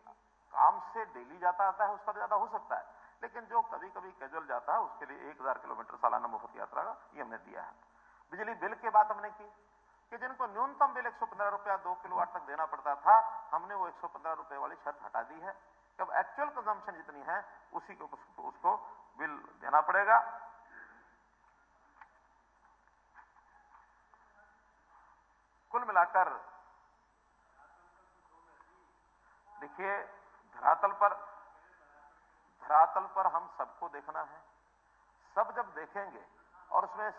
काम से डेली जाता आता है उसका तो ज्यादा हो सकता है, लेकिन जो कभी कभी कैजुअल जाता है उसके लिए 1000 किलोमीटर सालाना मुफ्त यात्रा का ये हमने दिया है। बिजली बिल की बात हमने की कि जिनको न्यूनतम बिल 115 रुपया 2 किलोवाट तक देना पड़ता था, हमने वो 115 रुपए वाली शर्त हटा दी है। अब एक्चुअल कंजम्पशन जितनी है उसी को उसको बिल देना पड़ेगा। कुल मिलाकर देखिए, धरातल पर हम सबको देखना है। सब जब देखेंगे और उसमें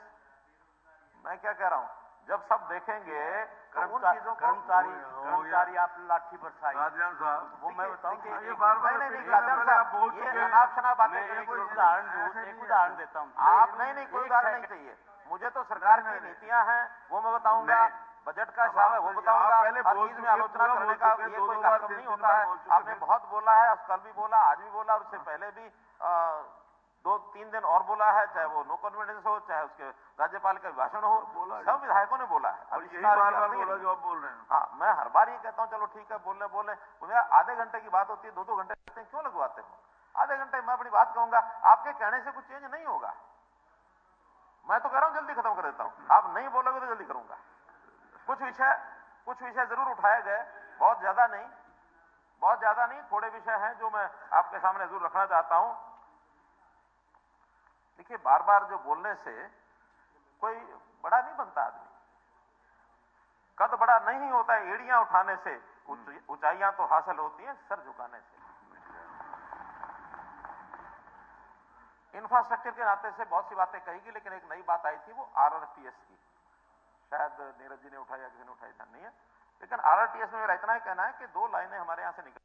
मैं क्या कह रहा हूं, जब सब देखेंगे तो उन चीजों को कर्मचारी आप लाठी बरसाई वो मैं बताऊं कि ये अनाप शनाप बातें, एक उदाहरण देता हूँ। आप नहीं कोई उदाहरण नहीं चाहिए मुझे। तो सरकार की नीतियां हैं वो मैं बताऊंगा, बजट का हिसाब है वो बताऊंगा। हर चीज में आलोचना करने का ये कोई कार्यक्रम नहीं होता है। आपने बहुत बोला है, कल भी बोला, आज भी बोला, उससे पहले भी 2-3 दिन और बोला है, चाहे वो नो कॉन्फिडेंस हो, चाहे उसके राज्यपाल का भाषण हो, सब विधायकों ने बोला है। और यही बार-बार बोला जो आप बोल रहे हैं। हाँ, मैं हर बार ये कहता हूँ चलो ठीक है बोल ले। आधे घंटे की बात होती है, 2-2 घंटे क्यों लगवाते हो? आधे घंटे मैं अपनी बात कहूंगा, आपके कहने से कुछ चेंज नहीं होगा। मैं तो कह रहा हूं जल्दी खत्म कर देता हूं, आप नहीं बोलोगे तो जल्दी करूंगा। कुछ विषय जरूर उठाए गए, बहुत ज्यादा नहीं, थोड़े विषय हैं जो मैं आपके सामने जरूर रखना चाहता हूं। देखिए, बार बार जो बोलने से कोई बड़ा नहीं बनता आदमी, कद बड़ा नहीं होता है। एड़ियां उठाने से ऊंचाइयां तो हासिल होती हैं सर झुकाने से। इंफ्रास्ट्रक्चर के नाते से बहुत सी बातें कही, लेकिन एक नई बात आई थी वो आरआरटीएस की, शायद नीरज जी ने उठाई या किसी ने उठाई, नहीं है। लेकिन आरआरटीएस में मेरा इतना ही कहना है कि 2 लाइनें हमारे यहां से निकल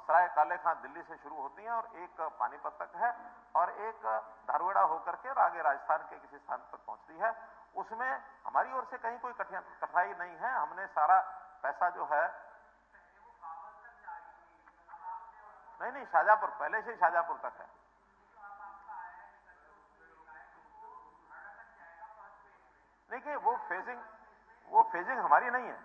सराय काले खां दिल्ली से शुरू होती हैं और एक पानीपत तक है और एक धारवेड़ा होकर के आगे राजस्थान के किसी स्थान तक पहुंचती है। उसमें हमारी ओर से कहीं कोई कठिनाई नहीं है। हमने सारा पैसा जो है नहीं शाहजहांपुर, पहले से ही शाहजहांपुर तक है। देखिए, वो फेजिंग हमारी नहीं है।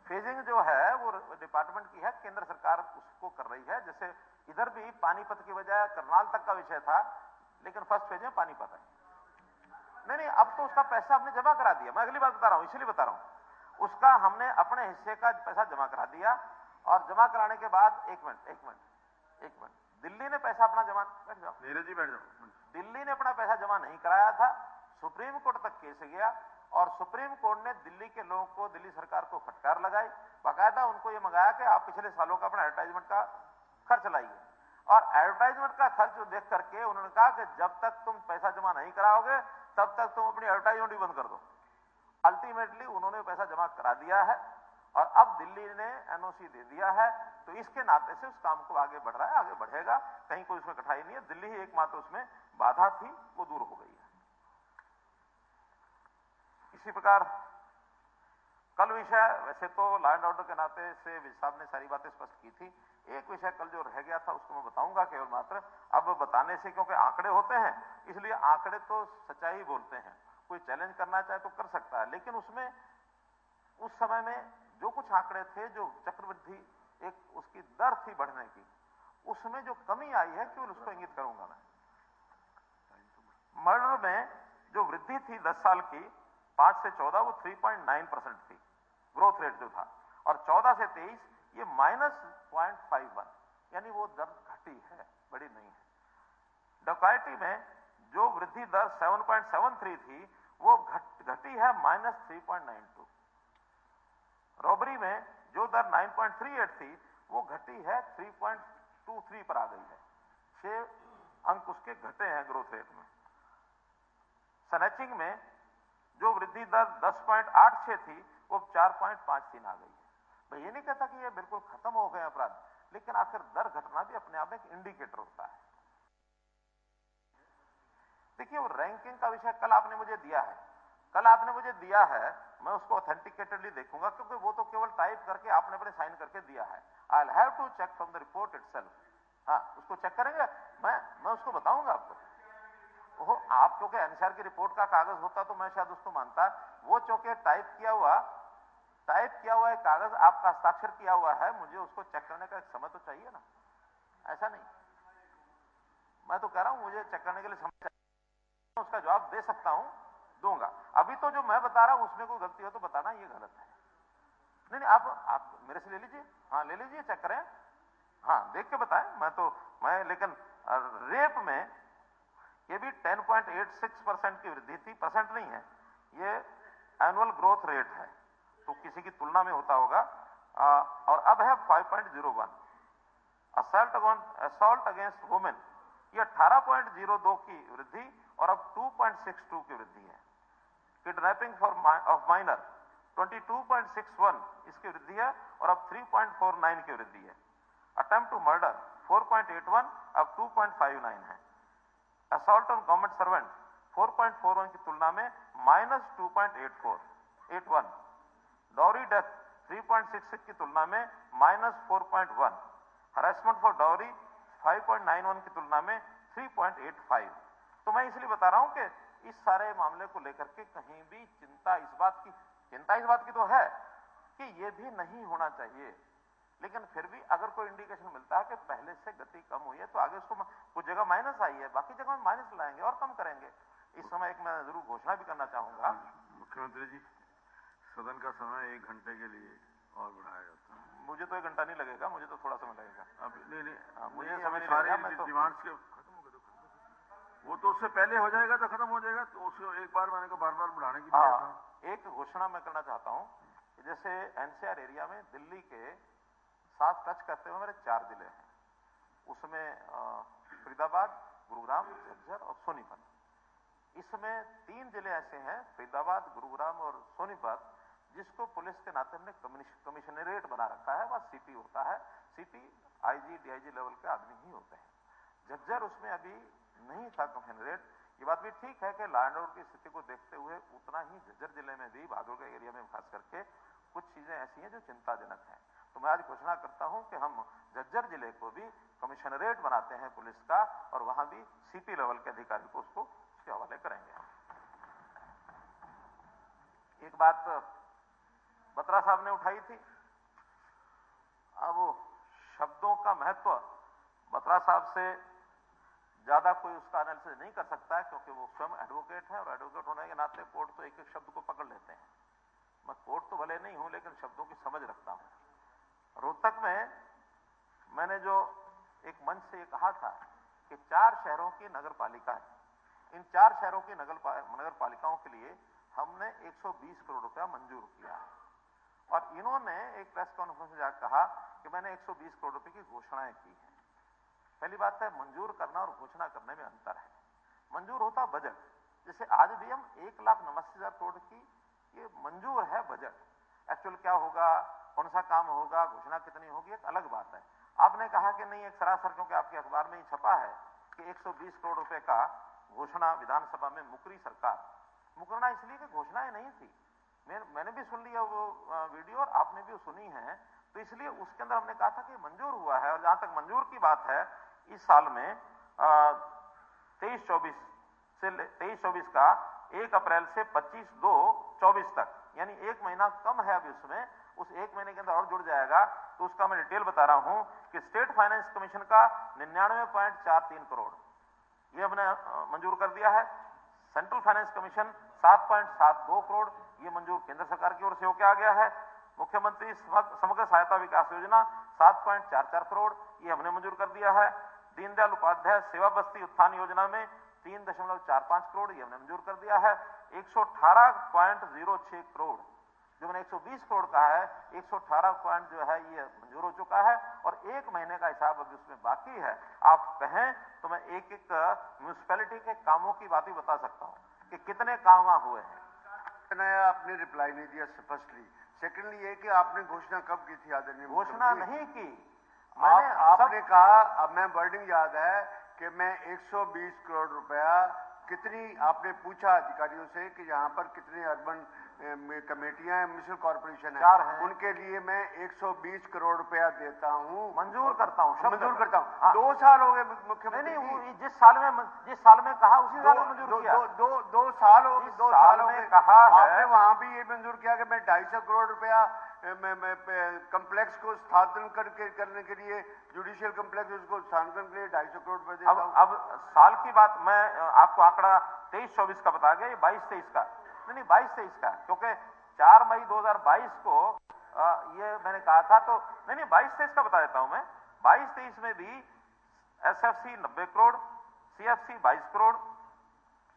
फेजिंग जो है वो डिपार्टमेंट की है, केंद्र सरकार उसको कर रही है। जैसे इधर भी पानीपत की बजाय करनाल तक का विषय था, लेकिन फर्स्ट फेज में पानीपत है। नहीं, अब तो उसका पैसा हमने जमा करा दिया। मैं अगली बात बता रहा हूं, इसलिए बता रहा हूं। उसका हमने अपने हिस्से का पैसा जमा करा दिया और जमा कराने के बाद एक मिनट, दिल्ली ने पैसा अपना जमा, बैठ जाओ नीरज जी, बैठ जाओ। दिल्ली ने अपना पैसा जमा नहीं कराया था, सुप्रीम कोर्ट तक केस गया और सुप्रीम कोर्ट ने दिल्ली के लोगों को, दिल्ली सरकार को फटकार लगाई। बाकायदा उनको ये मंगाया कि आप पिछले सालों का अपना एडवर्टाइजमेंट का खर्च लाइए, और एडवर्टाइजमेंट का खर्च देख करके उन्होंने कहा कि जब तक तुम पैसा जमा नहीं कराओगे तब तक तुम अपनी एडवर्टाइजमेंट ही बंद कर दो। अल्टीमेटली उन्होंने पैसा जमा करा दिया है और अब दिल्ली ने एनओसी दे दिया है, तो इसके नाते से उस काम को आगे बढ़ रहा है, आगे बढ़ेगा, कहीं कोई उसमें कठिनाई नहीं है। दिल्ली ही एकमात्र उसमें बाधा थी, वो दूर हो गई है। इसी प्रकार कल विषय, वैसे तो लॉ एंड ऑर्डर के नाते से साहब ने सारी बातें स्पष्ट की थी। एक विषय कल जो रह गया था उसको मैं बताऊंगा केवल मात्र, अब बताने से, क्योंकि आंकड़े होते हैं इसलिए आंकड़े तो सच्चाई बोलते हैं। कोई चैलेंज करना चाहे तो कर सकता है, लेकिन उसमें उस समय में जो कुछ आंकड़े थे, जो चक्रवृद्धि एक उसकी दर थी बढ़ने की, उसमें जो कमी आई है केवल उसको इंगित करूंगा मैं। मर्डर में जो वृद्धि थी 10 साल की 5 से 14, वो 3.9% थी ग्रोथ रेट जो था, और 14 से 23 ये -0.51, यानी वो दर घटी है, बड़ी नहीं है। डकैती में जो वृद्धि दर 7.73 थी वो घटी है -3.92। रॉबरी में जो दर 9.38 थी वो घटी है 3.23 पर आ गई है। 6 अंक उसके घटे हैं ग्रोथ रेट में। स्नैचिंग में जो वृद्धि दर 10.86 थी वो 4.53 आ गई है। मैं ये नहीं कहता कि ये बिल्कुल खत्म हो गए अपराध, लेकिन आखिर दर घटना भी अपने आप में एक इंडिकेटर होता है। देखिए, वो रैंकिंग का विषय कल आपने मुझे दिया है, मैं उसको ऑथेंटिकेटेडली देखूंगा, क्योंकि वो तो केवल टाइप करके आपने अपने साइन करके दिया है। I will have to check from the report itself. हाँ, उसको चेक करेंगे, मैं उसको बताऊंगा आपको। वो आप क्योंकि एनसीआर की रिपोर्ट का कागज होता तो मैं शायद उसको मानता, वो चूंकि टाइप किया हुआ एक कागज आपका हस्ताक्षर किया हुआ है, मुझे उसको चेक करने का एक समय तो चाहिए ना। ऐसा नहीं, मैं तो कह रहा हूं मुझे चेक करने के लिए समय चाहिए, उसका जवाब दे सकता हूं, दूंगा। अभी तो जो मैं बता रहा हूं उसमें कोई गलती हो तो बताना ये गलत है। नहीं, आप मेरे से ले लीजिए, हाँ ले लीजिए, चेक करें, हाँ देख के बताएं। लेकिन रेप में ये भी 10.86% की वृद्धि थी, परसेंट नहीं है, ये एनुअल ग्रोथ रेट है, तो किसी की तुलना में होता होगा। और अब है 5.01। असॉल्ट अगेंस्ट वुमेन, ये 18.02 की वृद्धि और अब 2.62 की वृद्धि है। किडनैपिंग ऑफ माइनर 22.61 इसकी वृद्धि है और अब 3.49 की वृद्धि है। अटेम्प्ट टू मर्डर 4.81 अब 2.59 है। असॉल्ट ऑन गवर्नमेंट सर्वेंट 4.41 की तुलना में -2.81। डॉरी डेथ 3.66 की तुलना में -4.1। हरासमेंट फॉर डॉरी 5.91 की तुलना में 3.85। तो मैं इसलिए बता रहा हूं कि इस सारे मामले को लेकर के कहीं भी चिंता इस बात की तो है कि ये भी नहीं होना चाहिए, लेकिन फिर भी अगर कोई इंडिकेशन मिलता है कि पहले से गति कम हुई है तो आगे उसको, कुछ जगह माइनस आई है, बाकी जगह में माइनस लाएंगे और कम करेंगे। इस समय एक मैं जरूर घोषणा भी करना चाहूंगा। मुख्यमंत्री जी, सदन का समय 1 घंटे के लिए और बढ़ाया जाता है। मुझे तो 1 घंटा नहीं लगेगा, मुझे तो थोड़ा समय लगेगा। अब नहीं, मुझे समय नहीं लगेगा, मैं तो डिमांड्स के खत्म हो गए तो वो तो उससे पहले हो जाएगा तो खत्म हो जाएगा, तो उसको एक बार मैंने कहा बार बढ़ाने की दिया था। एक घोषणा मैं करना चाहता हूं, जैसे एनसीआर एरिया में दिल्ली के साथ टच करते हुए मेरे 4 जिले हैं, उसमें फरीदाबाद, गुरुग्राम, झज्जर और सोनीपत। इसमें 3 जिले ऐसे हैं, फरीदाबाद, गुरुग्राम और सोनीपत, जिसको पुलिस के नाते हमने कमिश्नरेट बना रखा है। वह सीपी होता है, सीपी आईजी डीआईजी लेवल के आदमी ही होते हैं। झज्जर उसमें अभी नहीं था कमिश्नरेट। ये बात भी ठीक है कि लॉ एंड ऑर्डर की स्थिति को देखते हुए उतना ही झज्जर जिले में भी, बहादुरगढ़ एरिया में खास करके कुछ चीजें ऐसी हैं जो चिंताजनक हैं। तो मैं आज घोषणा करता हूं कि हम झज्जर जिले को भी कमिश्नरेट बनाते हैं पुलिस का, और वहां भी सीपी लेवल के अधिकारी को उसके हवाले करेंगे। एक बात बत्रा साहब ने उठाई थी, अब वो शब्दों का महत्व बत्रा साहब से ज्यादा कोई उसका एनालिसिस नहीं कर सकता है, क्योंकि वो स्वयं एडवोकेट है और एडवोकेट होने के नाते कोर्ट तो एक एक शब्द को पकड़ लेते हैं। मैं कोर्ट तो भले नहीं हूं, लेकिन शब्दों की समझ रखता हूं। रोहतक में मैंने जो एक मंच से ये कहा था कि 4 शहरों की नगर पालिका है, इन 4 शहरों की नगर पालिकाओं के लिए हमने 120 करोड़ रुपया मंजूर किया है। और इन्होंने एक प्रेस कॉन्फ्रेंस में जाकर कहा कि मैंने 120 करोड़ रुपए की घोषणाएं की है। पहली बात है, मंजूर करना और घोषणा करने में अंतर है। मंजूर होता बजट, जैसे आज भी हम 1,89,000 करोड़ की ये मंजूर है बजट। एक्चुअल क्या होगा, कौन सा काम होगा, घोषणा कितनी होगी, एक अलग बात है। आपने कहा कि नहीं, एक सरासर, क्योंकि आपके अखबार में ही छपा है कि 120 करोड़ रुपए का घोषणा विधानसभा में मुकरी सरकार। मुकरना इसलिए कि घोषणाएं नहीं थी। मैंने भी सुन लिया वो वीडियो और आपने भी सुनी है, तो इसलिए उसके अंदर हमने कहा था कि मंजूर हुआ है। और जहां तक मंजूर की बात है, इस साल में 23-24 का 1 अप्रैल से 25/2/24 तक, यानी 1 महीना कम है अभी उसमें, उस 1 महीने के अंदर और जुड़ जाएगा। तो उसका मैं डिटेल बता रहा हूं कि स्टेट फाइनेंस कमीशन का 99.43 करोड़ ये हमने मंजूर कर दिया है। सेंट्रल फाइनेंस कमीशन 7.72 करोड़ ये मंजूर केंद्र सरकार की ओर से होकर आ गया है। मुख्यमंत्री समग्र सहायता विकास योजना 7.44 करोड़ ये हमने मंजूर कर दिया है। दीनदयाल उपाध्याय सेवा बस्ती उत्थान योजना में 3.45 करोड़ ये हमने मंजूर कर दिया है। 118.06 करोड़ जो मैंने 120 करोड़ कहा है, 118 पॉइंट जो है ये मंजूर हो चुका है और 1 महीने का हिसाब अभी उसमें बाकी है। आप कहें तो मैं एक एक म्यूनिसिपैलिटी के कामों की बात भी बता सकता हूं कि कितने काम वहां हुए हैं। आपने रिप्लाई नहीं दिया स्पष्टली। सेकेंडली ये कि आपने घोषणा कब की थी आदरणीय घोषणा मुख्यमंत्री? नहीं की मैंने। आपने कहा, अब मैं वर्डिंग याद है कि मैं 120 करोड़ रुपया, कितनी आपने पूछा अधिकारियों से कि यहाँ पर कितनी अर्बन कमेटियां हैं, म्युनिसिपल कॉर्पोरेशन है, 4 हैं, उनके लिए मैं 120 करोड़ रुपया देता हूँ, मंजूर करता हूँ, मंजूर करता हूँ। हाँ। 2 साल हो गए मुख्यमंत्री नहीं, जी। वो जिस साल में कहा उसी साल में मंजूर किया। 2 साल हो गए, 2 साल में में कहा है। आपने वहां भी ये मंजूर किया कि मैं 250 करोड़ रुपया कम्प्लेक्स को स्थानांतरण करने के लिए, जुडिशियल कम्प्लेक्स उसको स्थानांतरण के लिए 250 करोड़ रुपए देता हूँ। अब साल की बात मैं आपको आंकड़ा 23-24 का बता गया, ये 22-23 का नहीं 22-23 का, क्योंकि 4 मई 2022 को ये मैंने कहा था, तो नहीं 22-23 का बता देता हूं मैं। 22-23 में भी एसएफसी 90 करोड़, सीएफसी 22 करोड़,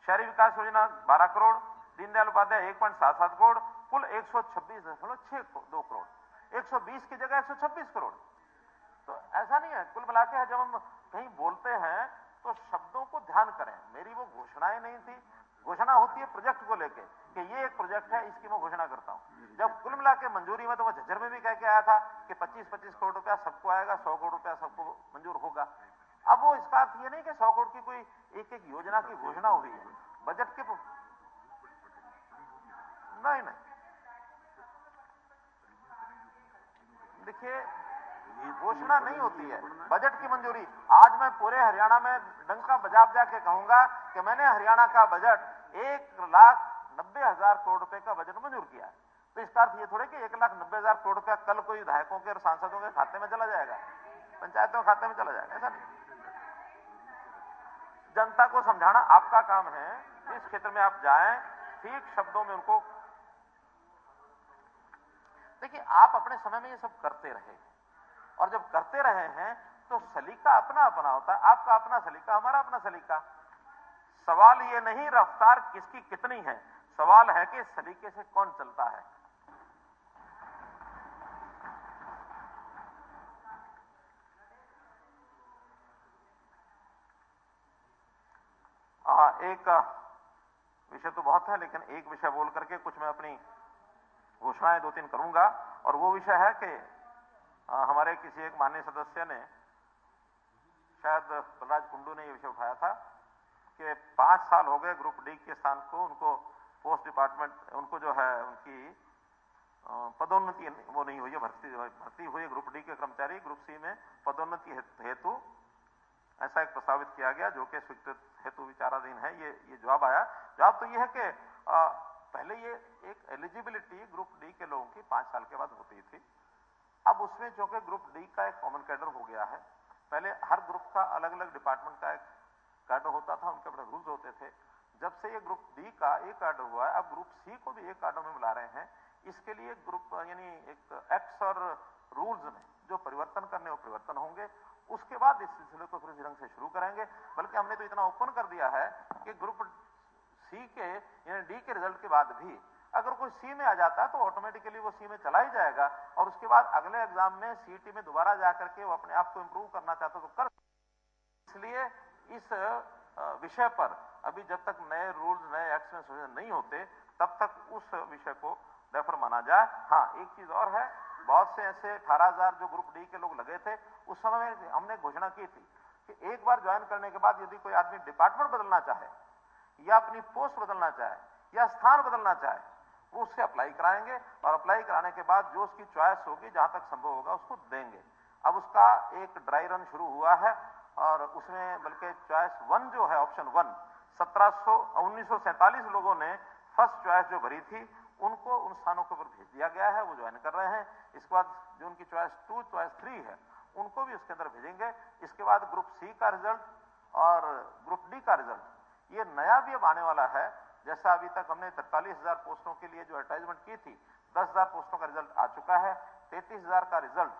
शहरी विकास योजना 12 करोड़, दीनदयाल उपाध्याय 1.77 करोड़, कुल 126.62 करोड़, 120 की जगह 126 करोड़। तो ऐसा नहीं है, कुल मिला के जब हम कहीं बोलते हैं तो शब्दों को ध्यान करें। मेरी वो घोषणाएं नहीं थी, घोषणा होती है प्रोजेक्ट को लेके कि ये एक प्रोजेक्ट है, इसकी मैं घोषणा करता हूं। जब कुल मिला के मंजूरी में, तो मैं झज्जर में भी कह के आया था कि 25-25 करोड़ रुपया सबको आएगा, 100 करोड़ रुपया सबको मंजूर होगा। अब वो इसका अर्थ ये नहीं कि 100 करोड़ की कोई एक योजना की घोषणा हुई है बजट के, नहीं। देखिए, घोषणा नहीं होती है बजट की मंजूरी। आज मैं पूरे हरियाणा में डंका बजा के कहूंगा कि मैंने हरियाणा का बजट 1,90,000 करोड़ रुपए का बजट मंजूर किया है। तो इसका अर्थ ये थोड़े कि 1,90,000 करोड़ रुपया कल कोई विधायकों के और सांसदों के खाते में चला जाएगा, पंचायतों के खाते में चला जाएगा, ऐसा नहीं। जनता को समझाना आपका काम है। जिस क्षेत्र में आप जाएं, ठीक शब्दों में उनको, देखिए आप अपने समय में ये सब करते रहे, और जब करते रहे हैं तो सलीका अपना अपना होता है। आपका अपना सलीका, हमारा अपना सलीका। सवाल ये नहीं रफ्तार किसकी कितनी है, सवाल है कि सलीके से कौन चलता है। एक विषय तो बहुत है, लेकिन एक विषय बोल करके कुछ मैं अपनी घोषणाएं 2-3 करूंगा, और वो विषय है कि हमारे किसी एक माननीय सदस्य ने, शायद बलराज कुंडू ने ये विषय उठाया था कि 5 साल हो गए ग्रुप डी के स्थान को, उनको पोस्ट डिपार्टमेंट, उनको जो है उनकी पदोन्नति वो नहीं हुई है, भर्ती हुई ग्रुप डी के कर्मचारी, ग्रुप सी में पदोन्नति हेतु ऐसा एक प्रस्तावित किया गया, जो कि स्वीकृत हेतु विचाराधीन है। ये जवाब आया। जवाब तो ये है कि पहले ये एक एलिजिबिलिटी ग्रुप डी के लोगों की 5 साल के बाद होती थी। अब उसमें चूंकि ग्रुप डी का एक कॉमन कैडर हो गया है, पहले हर ग्रुप का अलग अलग डिपार्टमेंट का एक कैडर होता था, उनके अपने रूल्स होते थे। जब से ये ग्रुप डी का एक कैडर हुआ है, अब ग्रुप सी को भी एक कैडर में मिला रहे हैं। इसके लिए ग्रुप यानी एक एक्ट्स और रूल्स में जो परिवर्तन करने वो परिवर्तन होंगे। उसके बाद इस सिलसिले को फिर रंग से शुरू करेंगे। बल्कि हमने तो इतना ओपन कर दिया है कि ग्रुप सी के यानी डी के रिजल्ट के बाद भी अगर कोई सी में आ जाता है तो ऑटोमेटिकली वो सी में चला ही जाएगा, और उसके बाद अगले एग्जाम में सीईटी में दोबारा जाकर के वो अपने आप को इंप्रूव करना चाहता तो कर। इसलिए इस विषय पर अभी जब तक नए रूल्स, नए एक्ट्स में संशोधन नहीं होते, तब तक उस विषय को डेफर माना जाए। हाँ, एक चीज और है, बहुत से ऐसे 18,000 जो ग्रुप डी के लोग लगे थे, उस समय में हमने घोषणा की थी कि एक बार ज्वाइन करने के बाद यदि कोई आदमी डिपार्टमेंट बदलना चाहे या अपनी पोस्ट बदलना चाहे या स्थान बदलना चाहे, वो उससे अप्लाई कराएंगे, और अप्लाई कराने के बाद जो उसकी चॉइस होगी, जहां तक संभव होगा उसको देंगे। अब उसका एक ड्राई रन शुरू हुआ है, और उसमें बल्कि चॉइस 1 जो है, ऑप्शन 1, 1947 लोगों ने फर्स्ट चॉइस जो भरी थी उनको उन स्थानों के ऊपर भेज दिया गया है, वो ज्वाइन कर रहे हैं। इसके बाद जो उनकी चॉइस 2, चॉइस 3 है, उनको भी उसके अंदर भेजेंगे। इसके बाद ग्रुप सी का रिजल्ट और ग्रुप डी का रिजल्ट, ये नया भी अब आने वाला है। जैसा अभी तक हमने 43,000 पोस्टों के लिए जो एडवर्टाइजमेंट की थी, 10,000 पोस्टों का रिजल्ट आ चुका है। 33,000 का रिजल्ट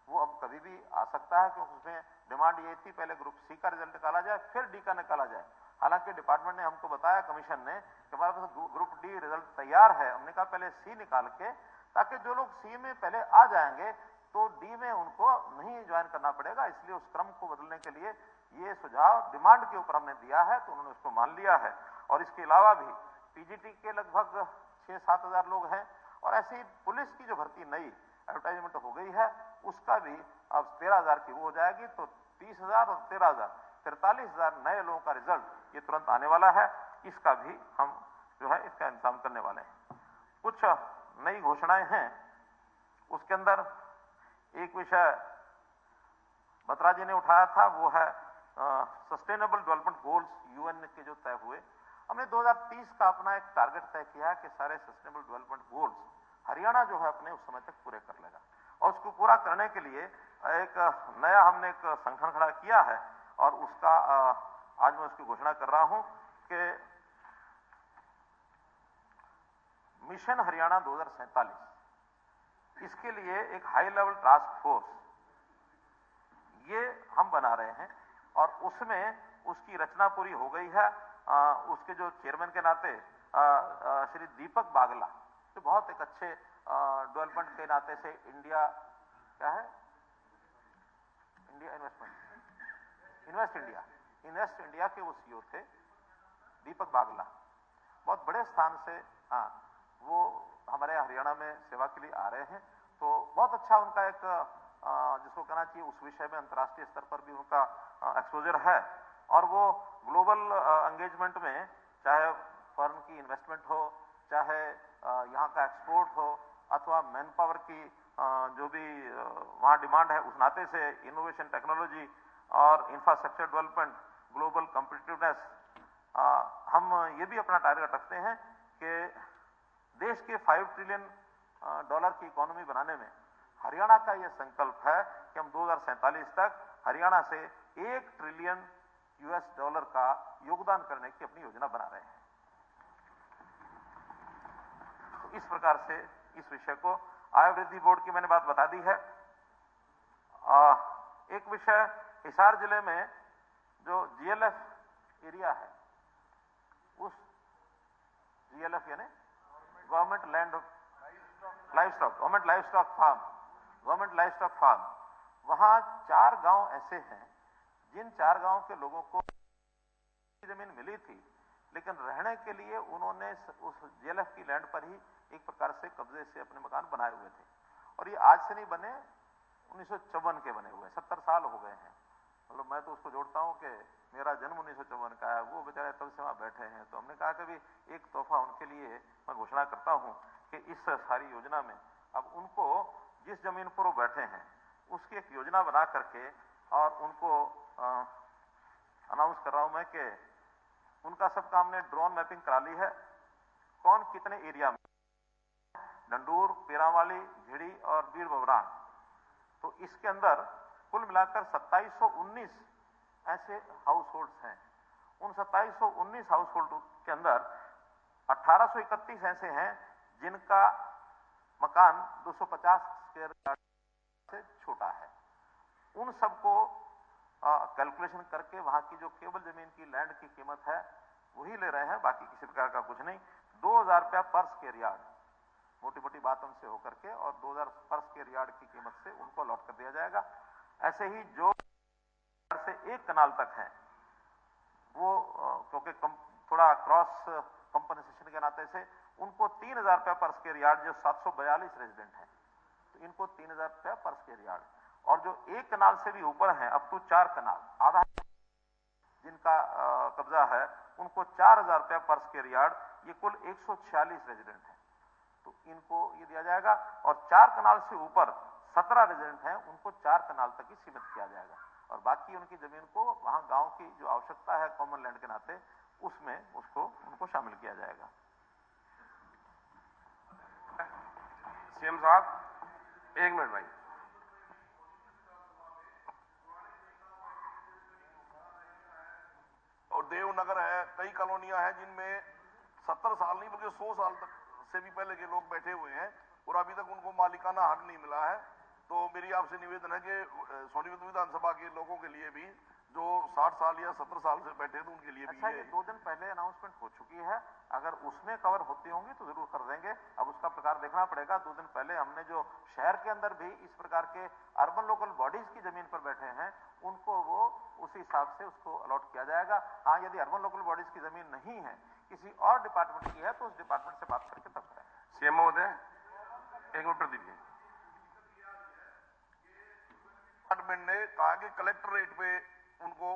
वो अब कभी भी आ सकता है, क्योंकि उसमें डिमांड ये थी पहले ग्रुप सी का रिजल्ट निकाला जाए, फिर डी का निकाला जाए। हालांकि डिपार्टमेंट ने हमको बताया, कमीशन ने, कि हमारे पास ग्रुप डी रिजल्ट तैयार है। हमने कहा पहले सी निकाल के, ताकि जो लोग सी में पहले आ जाएंगे तो डी में उनको नहीं ज्वाइन करना पड़ेगा। इसलिए उस क्रम को बदलने के लिए ये सुझाव डिमांड के ऊपर हमने दिया है, तो उन्होंने उसको मान लिया है। और इसके अलावा भी पीजीटी के लगभग 6-7 हजार लोग हैं, और ऐसे ही पुलिस की जो भर्ती नई एडवर्टाइजमेंट हो गई है उसका भी अब 13,000 की वो हो जाएगी, तो 30,000 और 13,000 43,000 नए लोगों का रिजल्ट ये तुरंत आने वाला है। इसका भी हम जो है इसका इंतजाम करने वाले हैं। कुछ नई घोषणाएं हैं, उसके अंदर एक विषय बत्रा जी ने उठाया था, वो है सस्टेनेबल डेवलपमेंट गोल्स यूएन के जो तय हुए। हमने 2030 का अपना एक टारगेट तय किया कि सारे सस्टेनेबल डेवलपमेंट गोल्स हरियाणा जो है अपने उस समय तक पूरे कर लेगा, और उसको पूरा करने के लिए एक नया हमने एक संगठन खड़ा किया है, और उसका आज मैं उसकी घोषणा कर रहा हूं कि मिशन हरियाणा 2047, इसके लिए एक हाई लेवल टास्क फोर्स ये हम बना रहे हैं, और उसमें उसकी रचना पूरी हो गई है। उसके जो चेयरमैन के नाते श्री दीपक बागला, जो बहुत एक अच्छे डेवलपमेंट के नाते से इंडिया क्या है, इंडिया इन्वेस्ट इंडिया के वो सीईओ थे दीपक बागला, बहुत बड़े स्थान से वो हमारे हरियाणा में सेवा के लिए आ रहे हैं। तो बहुत अच्छा उनका एक जिसको कहना चाहिए उस विषय में अंतर्राष्ट्रीय स्तर पर भी उनका एक्सपोजर है, और वो ग्लोबल एंगेजमेंट में चाहे फॉरेन की इन्वेस्टमेंट हो, चाहे यहाँ का एक्सपोर्ट हो, अथवा मैन पावर की जो भी वहाँ डिमांड है, उस नाते से इनोवेशन, टेक्नोलॉजी और इंफ्रास्ट्रक्चर डेवलपमेंट, ग्लोबल कॉम्पिटिटिवनेस, हम ये भी अपना टारगेट रखते हैं कि देश के $5 ट्रिलियन की इकोनॉमी बनाने में हरियाणा का यह संकल्प है कि हम 2047 तक हरियाणा से $1 ट्रिलियन का योगदान करने की अपनी योजना बना रहे हैं। तो इस प्रकार से इस विषय को आय वृद्धि बोर्ड की मैंने बात बता दी है। एक विषय, हिसार जिले में जो जीएलएफ एरिया है, उस जीएलएफ यानी government land government livestock farm, वहां 4 गांव ऐसे हैं जिन 4 गांव के लोगों को जमीन मिली थी, लेकिन रहने के लिए उन्होंने उस जीएलएफ की लैंड पर ही एक प्रकार से कब्जे से अपने मकान बनाए हुए थे, और ये आज से नहीं बने, 1954 के बने हुए, 70 साल हो गए हैं। मतलब मैं तो उसको जोड़ता हूं कि मेरा जन्म 1954 का है, वो बेचारे तब से वहां बैठे हैं। तो हमने कहा कि भी एक तोहफा उनके लिए मैं घोषणा करता हूं कि इस सारी योजना में अब उनको जिस जमीन पर वो बैठे हैं उसकी एक योजना बना करके और उनको अनाउंस कर रहा हूं मैं कि उनका सब काम ने ड्रोन मैपिंग करा ली है, कौन कितने एरिया में, डंडूर, पेरावाली, झिड़ी और बीड़ बबरान, तो इसके अंदर कुल मिलाकर 2719 ऐसे हाउस होल्ड्स हैं। उन 2719 हाउस होल्ड के अंदर 1831 ऐसे हैं जिनका मकान 250 स्क्वायर यार्ड से छोटा है। उन सबको कैलकुलेशन करके वहां की जो केवल जमीन की लैंड की कीमत है वही ले रहे हैं, बाकी किसी प्रकार का कुछ नहीं। 2000 रुपया पर स्क्वायर यार्ड, मोटी मोटी बात हमसे होकर के, और 2000 पर स्क्वायर यार्ड की कीमत से उनको अलॉट कर दिया जाएगा। ऐसे ही जो से 1 कनाल तक है वो क्योंकि थोड़ा क्रॉस कंपनसेशन के नाते से उनको 3000 रुपया पर स्क्वायर यार्ड, जो 742 रेजिडेंट हैं तो इनको 3000 रुपया पर स्क्वायर यार्ड, और जो 1 कनाल से भी ऊपर हैं अप टू 4 कनाल आधा जिनका कब्जा है उनको 4000 रुपया पर स्क्वायर यार्ड, ये कुल 146 रेजिडेंट हैं तो इनको ये दिया जाएगा। और 4 कनाल से ऊपर 17 रेजिडेंट हैं, उनको 4 कनाल तक ही सीमित किया जाएगा, और बाकी उनकी जमीन को वहां गांव की जो आवश्यकता है कॉमन लैंड के नाते उसमें उसको उनको शामिल किया जाएगा। सीएम साहब 1 मिनट भाई। और देवनगर है, कई कॉलोनियां हैं जिनमें 70 साल नहीं बल्कि 100 साल तक से भी पहले के लोग बैठे हुए हैं और अभी तक उनको मालिकाना हक नहीं मिला है। तो मेरी आपसे निवेदन है कि सोनीपत विधानसभा के लोगों के लिए भी जो 60 साल या 70 साल से बैठे थे उनके लिए भी ये 2 दिन पहले अनाउंसमेंट हो चुकी है, अगर उसमें कवर होती होंगी तो जरूर कर देंगे। अब उसका प्रकार देखना पड़ेगा। 2 दिन पहले हमने जो शहर के अंदर भी इस प्रकार के अर्बन लोकल बॉडीज की जमीन पर बैठे हैं उनको वो उसी हिसाब से उसको अलॉट किया जाएगा। हाँ, यदि अर्बन लोकल बॉडीज की जमीन नहीं है, किसी और डिपार्टमेंट की है, तो उस डिपार्टमेंट से बात करके तब करें। सीएम महोदय एक मिनट प्रदीप जी। डिपार्टमेंट ने कहा कि कलेक्टर रेट पे उनको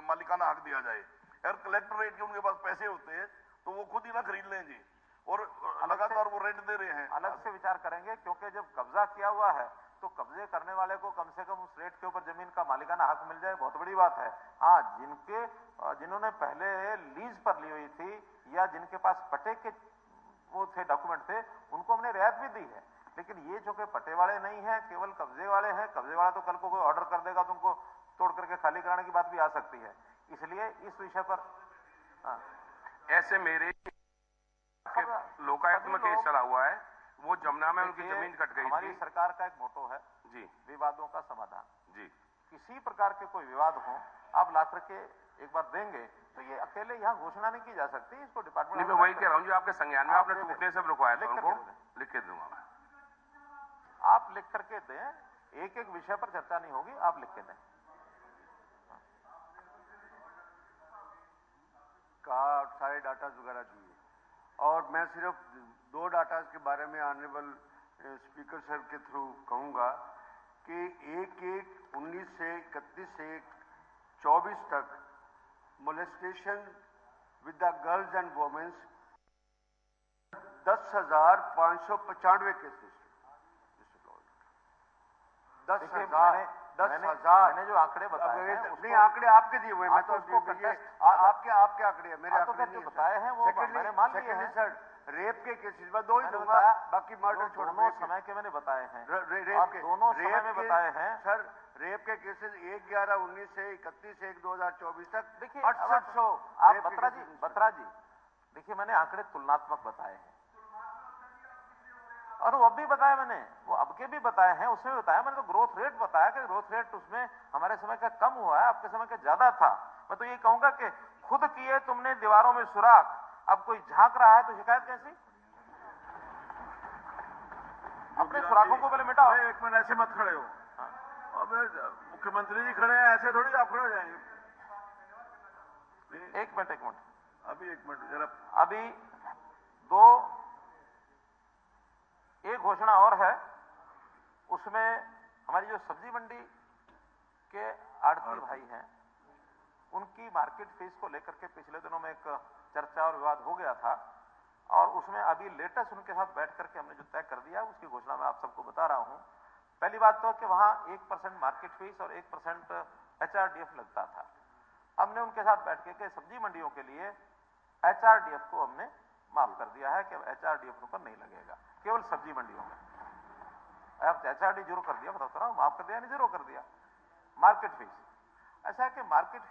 मालिकाना हक दिया जाए। अगर कलेक्टर रेट के उनके पास पैसे होते हैं तो वो खुद ही ना खरीद लें जी, और लगातार वो रेंट दे रहे हैं। अलग से विचार करेंगे, क्योंकि जब कब्जा किया हुआ है तो कब्जे करने वाले को कम से कम उस रेट के ऊपर जमीन का मालिकाना हक मिल जाए, बहुत बड़ी बात है। हाँ, जिन्होंने पहले लीज पर ली हुई थी या जिनके पास पट्टे के वो थे, डॉक्यूमेंट थे, उनको हमने रियायत भी दी है। लेकिन ये जो कि पट्टे वाले नहीं है, केवल कब्जे वाले हैं, कब्जे वाला तो कल को कोई ऑर्डर कर देगा तो उनको तोड़ करके खाली कराने की बात भी आ सकती है। इसलिए इस विषय पर ऐसे मेरे लोकायुक्त में केस चला हुआ है, वो जमुना में उनकी जमीन कट गई हमारी थी। सरकार का एक मोटो है जी, विवादों का समाधान। जी, किसी प्रकार के कोई विवाद हो, आप ला करके एक बार देंगे तो ये अकेले यहाँ घोषणा नहीं की जा सकती, इसको डिपार्टमेंट। नहीं, मैं वही कह रहा हूँ जो आपके संज्ञान में आपने टूटने से रुकवाया था, उनको लिख के दूंगा मैं। आप लिख करके दें, एक एक विषय पर चर्चा नहीं होगी, आप लिख के दें। का सारे डाटा वगैरह दिए, और मैं सिर्फ 2 डाटा के बारे में ऑनरेबल स्पीकर साहब के थ्रू कहूंगा कि 1/1/19 से 31 से 24 तक molestation with the girls and womens 10,595 cases. 10,000। मैंने जो आंकड़े बताए हैं, नहीं, आंकड़े आपके दिए हुए, मैं तो आपके आंकड़े हैं, मेरे तो आंकड़े जो बताए हैं वो मैंने मान लिए हैं। सर, रेप के केसेस में 2 ही दूंगा, बाकी मर्डर छोड़। दोनों समय के मैंने बताए हैं, रेप के दोनों समय में बताए हैं सर। रेप के केसेस 1/11/19 से 31/1/2024 तक। देखिए 6800। आप बत्रा जी देखिए, मैंने आंकड़े तुलनात्मक बताए हैं, और वो अब भी बताया मैंने, वो अब के भी बताए हैं, उसमें भी बताया मैंने। तो ग्रोथ रेट बताया कि ग्रोथ रेट उसमें हमारे समय का कम हुआ है, आपके समय का ज्यादा था। मैं तो ये कहूंगा कि खुद किए तुमने दीवारों में सुराख, अब कोई झांक रहा है तो शिकायत कैसी? अपने सुराखों को पहले मिटाओ। एक मिनट, ऐसे मत खड़े हो। अब मुख्यमंत्री जी खड़े हैं, ऐसे थोड़ी आप खड़े हो जाएंगे। एक मिनट अभी 1 मिनट जरा। अभी एक घोषणा और है, उसमें हमारी जो सब्जी मंडी के आड़ती भाई हैं, उनकी मार्केट फीस को लेकर के पिछले दिनों में एक चर्चा और विवाद हो गया था, और उसमें अभी लेटेस्ट उनके साथ बैठ करके हमने जो तय कर दिया उसकी घोषणा मैं आप सबको बता रहा हूं। पहली बात तो कि वहां 1% मार्केट फीस और 1% HRDF लगता था। हमने उनके साथ बैठ के सब्जी मंडियों के लिए HRDF को हमने माफ कर दिया है कि HRDF पर नहीं लगेगा, केवल सब्जी मंडियों में। अब HRD जीरो कर दिया, बता रहा हूं, माफ कर दिया नहीं जीरो कर दिया। मार्केट फीस ऐसा है कि मार्केट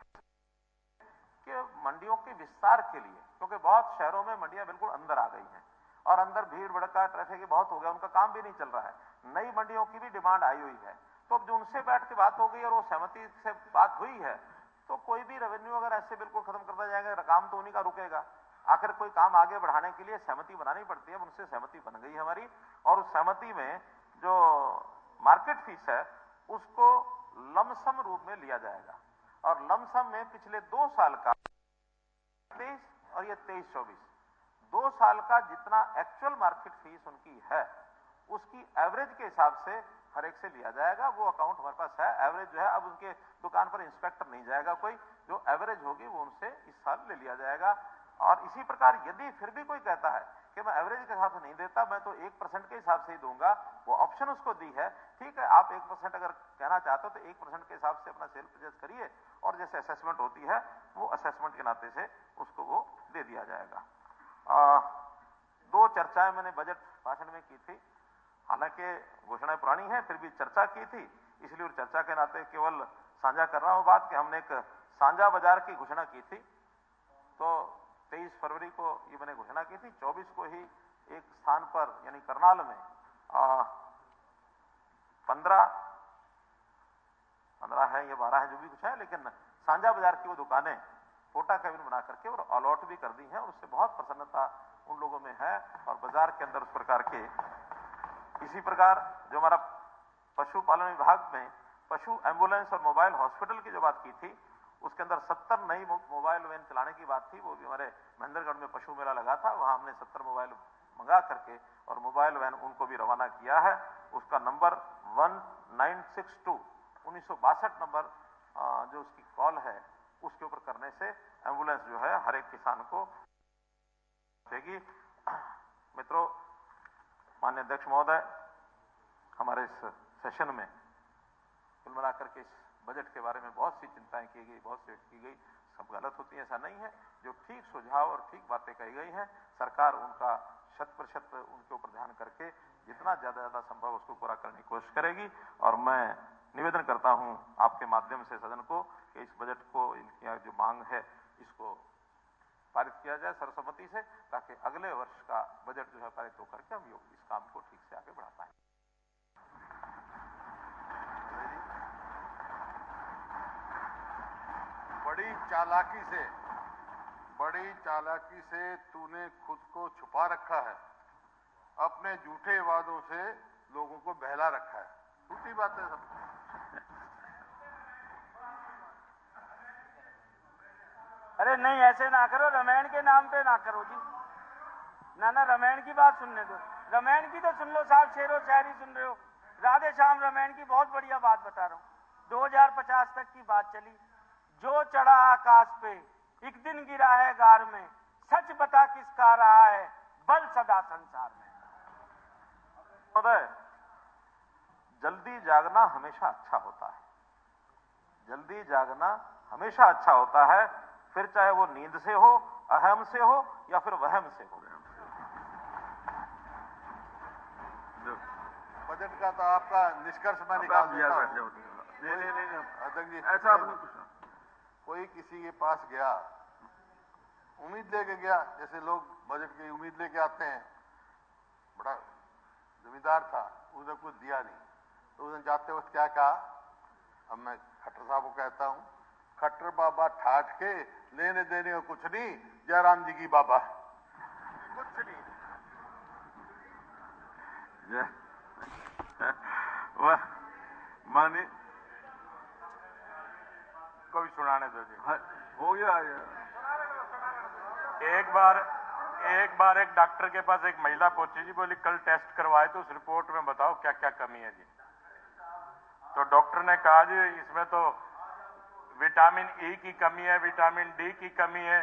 के मंडियों के विस्तार के लिए, क्योंकि बहुत शहरों में मंडियां बिल्कुल अंदर आ गई हैं और अंदर भीड़ भड़का ट्रैफिक बहुत हो गया, उनका काम भी नहीं चल रहा है। नई मंडियों की भी डिमांड आई हुई है, तो अब जो उनसे बैठ के बात हो गई और वो सहमति से बात हुई है, तो कोई भी रेवेन्यू अगर ऐसे बिल्कुल खत्म करता जाएगा, काम तो उन्हीं का रुकेगा। आखिर कोई काम आगे बढ़ाने के लिए सहमति बनानी पड़ती है, उनसे सहमति बन गई हमारी, और उस सहमति में जो मार्केट फीस है उसको लमसम रूप में लिया जाएगा, और लमसम में पिछले 2 साल का 23 और ये 23-24 2 साल का जितना एक्चुअल मार्केट फीस उनकी है उसकी एवरेज के हिसाब से हर एक से लिया जाएगा। वो अकाउंट हमारे पास है, एवरेज जो है। अब उनके दुकान पर इंस्पेक्टर नहीं जाएगा कोई, जो एवरेज होगी वो उनसे इस साल ले लिया जाएगा। और इसी प्रकार यदि फिर भी कोई कहता है कि मैं एवरेज के हिसाब से नहीं देता, मैं तो 1% के हिसाब से ही दूंगा, वो ऑप्शन उसको दी है। ठीक है, आप 1% अगर कहना चाहते हो तो 1% के हिसाब से अपना सेल परचेज करिए, और जैसे असेसमेंट होती है वो असेसमेंट के नाते से उसको वो दे दिया जाएगा। 2 चर्चाएं मैंने बजट भाषण में की थी, हालांकि घोषणाएं पुरानी है, फिर भी चर्चा की थी, इसलिए उस चर्चा के नाते केवल साझा कर रहा हूं बात कि हमने एक साझा बाजार की घोषणा की थी। तो 23 फरवरी को ये मैंने घोषणा की थी, 24 को ही एक स्थान पर यानी करनाल में 15 है या 12 है, जो भी कुछ है, लेकिन साझा बाजार की वो दुकानें फोटा कैबिन बना करके और अलॉट भी कर दी हैं, और उससे बहुत प्रसन्नता उन लोगों में है। और बाजार के अंदर उस प्रकार के, इसी प्रकार जो हमारा पशुपालन विभाग में पशु एम्बुलेंस और मोबाइल हॉस्पिटल की जो बात की थी, उसके अंदर 70 नई मोबाइल वैन चलाने की बात थी। वो भी हमारे महेंद्रगढ़ में पशु मेला लगा था, वहां हमने 70 मोबाइल मंगा करके और मोबाइल वैन उनको भी रवाना किया है। उसका नंबर 1962 1962 नंबर जो उसकी कॉल है उसके ऊपर करने से एम्बुलेंस जो है हर एक किसान को देगी। मित्रों, माननीय अध्यक्ष महोदय, हमारे इस सेशन में कुल मिलाकर के इस बजट के बारे में बहुत सी चिंताएं की गई, बहुत सी की गई। सब गलत होती है ऐसा नहीं है। जो ठीक सुझाव और ठीक बातें कही गई हैं, सरकार उनका 100% उनके ऊपर ध्यान करके जितना ज्यादा संभव उसको पूरा करने की कोशिश करेगी। और मैं निवेदन करता हूं आपके माध्यम से सदन को कि इस बजट को, इनकी जो मांग है, इसको पारित किया जाए सर्वसम्मति से, ताकि अगले वर्ष का बजट जो है पारित होकर के हम इस काम को ठीक से आगे बढ़ा पाए। बड़ी चालाकी से तूने खुद को छुपा रखा है, अपने झूठे वादों से लोगों को बहला रखा है। झूठी बातें सब। अरे नहीं, ऐसे ना करो, रामायण के नाम पे ना करो जी। ना रामायण की बात सुनने दो, रामायण की तो सुन लो साहब, शेरो शायरी सुन रहे हो। राधे श्याम रामायण की बहुत बढ़िया बात बता रहा हूं। 2050 तक की बात चली। जो चढ़ा आकाश पे एक दिन गिरा है गार में, सच बता किसका रहा है बल सदा संसार में। महोदय, जल्दी जागना हमेशा अच्छा होता है। जल्दी जागना हमेशा अच्छा होता है, फिर चाहे वो नींद से हो, अहम से हो या फिर वहम से हो। बजट का तो आपका निष्कर्ष मैं निकाल देता हूं। नहीं अध्यक्ष जी, ऐसा आपने पूछा। कोई किसी के पास गया, उम्मीद लेके गया, जैसे लोग बजट की उम्मीद लेके आते हैं। बड़ा जमींदार था, उसने कुछ दिया नहीं, तो उसने जाते वक्त क्या कहा? अब मैं खट्टर साहब को कहता हूं, खट्टर बाबा ठाठ के लेने देने को कुछ नहीं, जयराम जी की बाबा कुछ नहीं। माने कभी सुनाने दो जी। हो गया। एक बार एक डॉक्टर के पास एक महिला पहुंची जी, बोली कल टेस्ट करवाए तो उस रिपोर्ट में बताओ क्या क्या कमी है जी। तो डॉक्टर ने कहा जी इसमें तो विटामिन ई की कमी है, विटामिन डी की कमी है,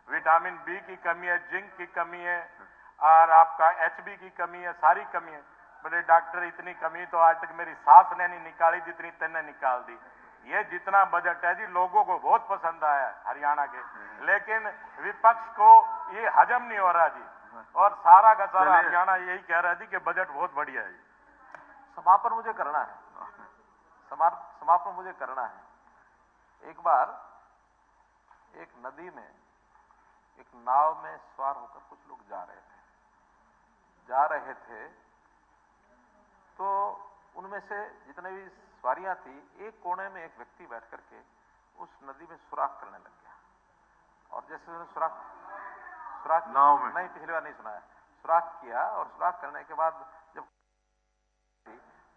विटामिन बी की कमी है, जिंक की कमी है और आपका एचबी की कमी है, सारी कमी है। बोले डॉक्टर इतनी कमी तो आज तक मेरी सास ने नहीं निकाली जितनी तेने निकाल दी। ये जितना बजट है जी लोगों को बहुत पसंद आया हरियाणा के, लेकिन विपक्ष को ये हजम नहीं हो रहा जी, और सारा का सारा हरियाणा यही कह रहा है जी कि बजट बहुत बढ़िया है। समापन मुझे करना है, समापन मुझे करना है। एक बार एक नदी में एक नाव में सवार होकर कुछ लोग जा रहे थे तो उनमें से जितने भी सवारियां थी, एक कोने में एक व्यक्ति बैठ करके उस नदी में सुराख करने लग गया। और जैसे उन्होंने सुराख नाव में नहीं, पिछली बार नहीं सुनाया, सुराख किया और सुराख करने के बाद जब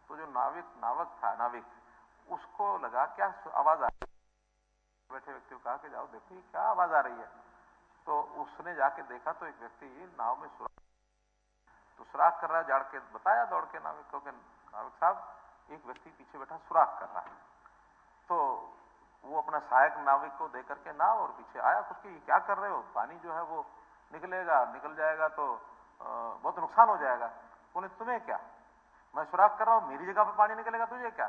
तो जो नाविक उसको लगा क्या आवाज आ रही है। बैठे व्यक्ति को कहा कि जाओ देखो ये क्या आवाज आ रही है। तो उसने जाके देखा तो एक व्यक्ति नाव में सुराख कर रहा है। जाड़ के बताया दौड़ के नाविक को कि नाविक साहब एक व्यक्ति पीछे बैठा सुराख कर रहा है। तो वो अपना सहायक नाविक को देकर के नाव और पीछे आया, कुछ कि क्या कर रहे हो, पानी जो है वो निकल जाएगा तो बहुत नुकसान हो जाएगा। बोले तुम्हें क्या, मैं सुराख कर रहा हूं, मेरी जगह पर पानी निकलेगा, तुझे क्या?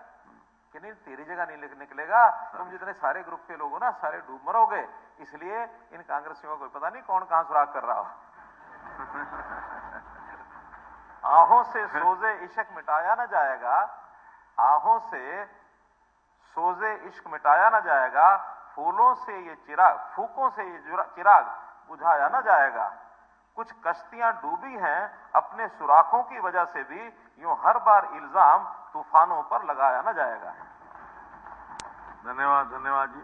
कि नहीं तेरी जगह नहीं निकलेगा, तुम जितने सारे ग्रुप के लोग हो ना सारे डूब मरोगे, इसलिए इन कांग्रेसियों को पता नहीं कौन कहां सुराख कर रहा हो। आहों से सोजे इश्क मिटाया ना जाएगा, आहों से सोजे इश्क मिटाया ना जाएगा, फूलों से ये चिराग, फूकों से ये चिराग बुझाया ना जाएगा। कुछ कश्तियां डूबी हैं अपने सुराखों की वजह से भी, यूं हर बार इल्जाम तूफानों पर लगाया ना जाएगा। धन्यवाद जी।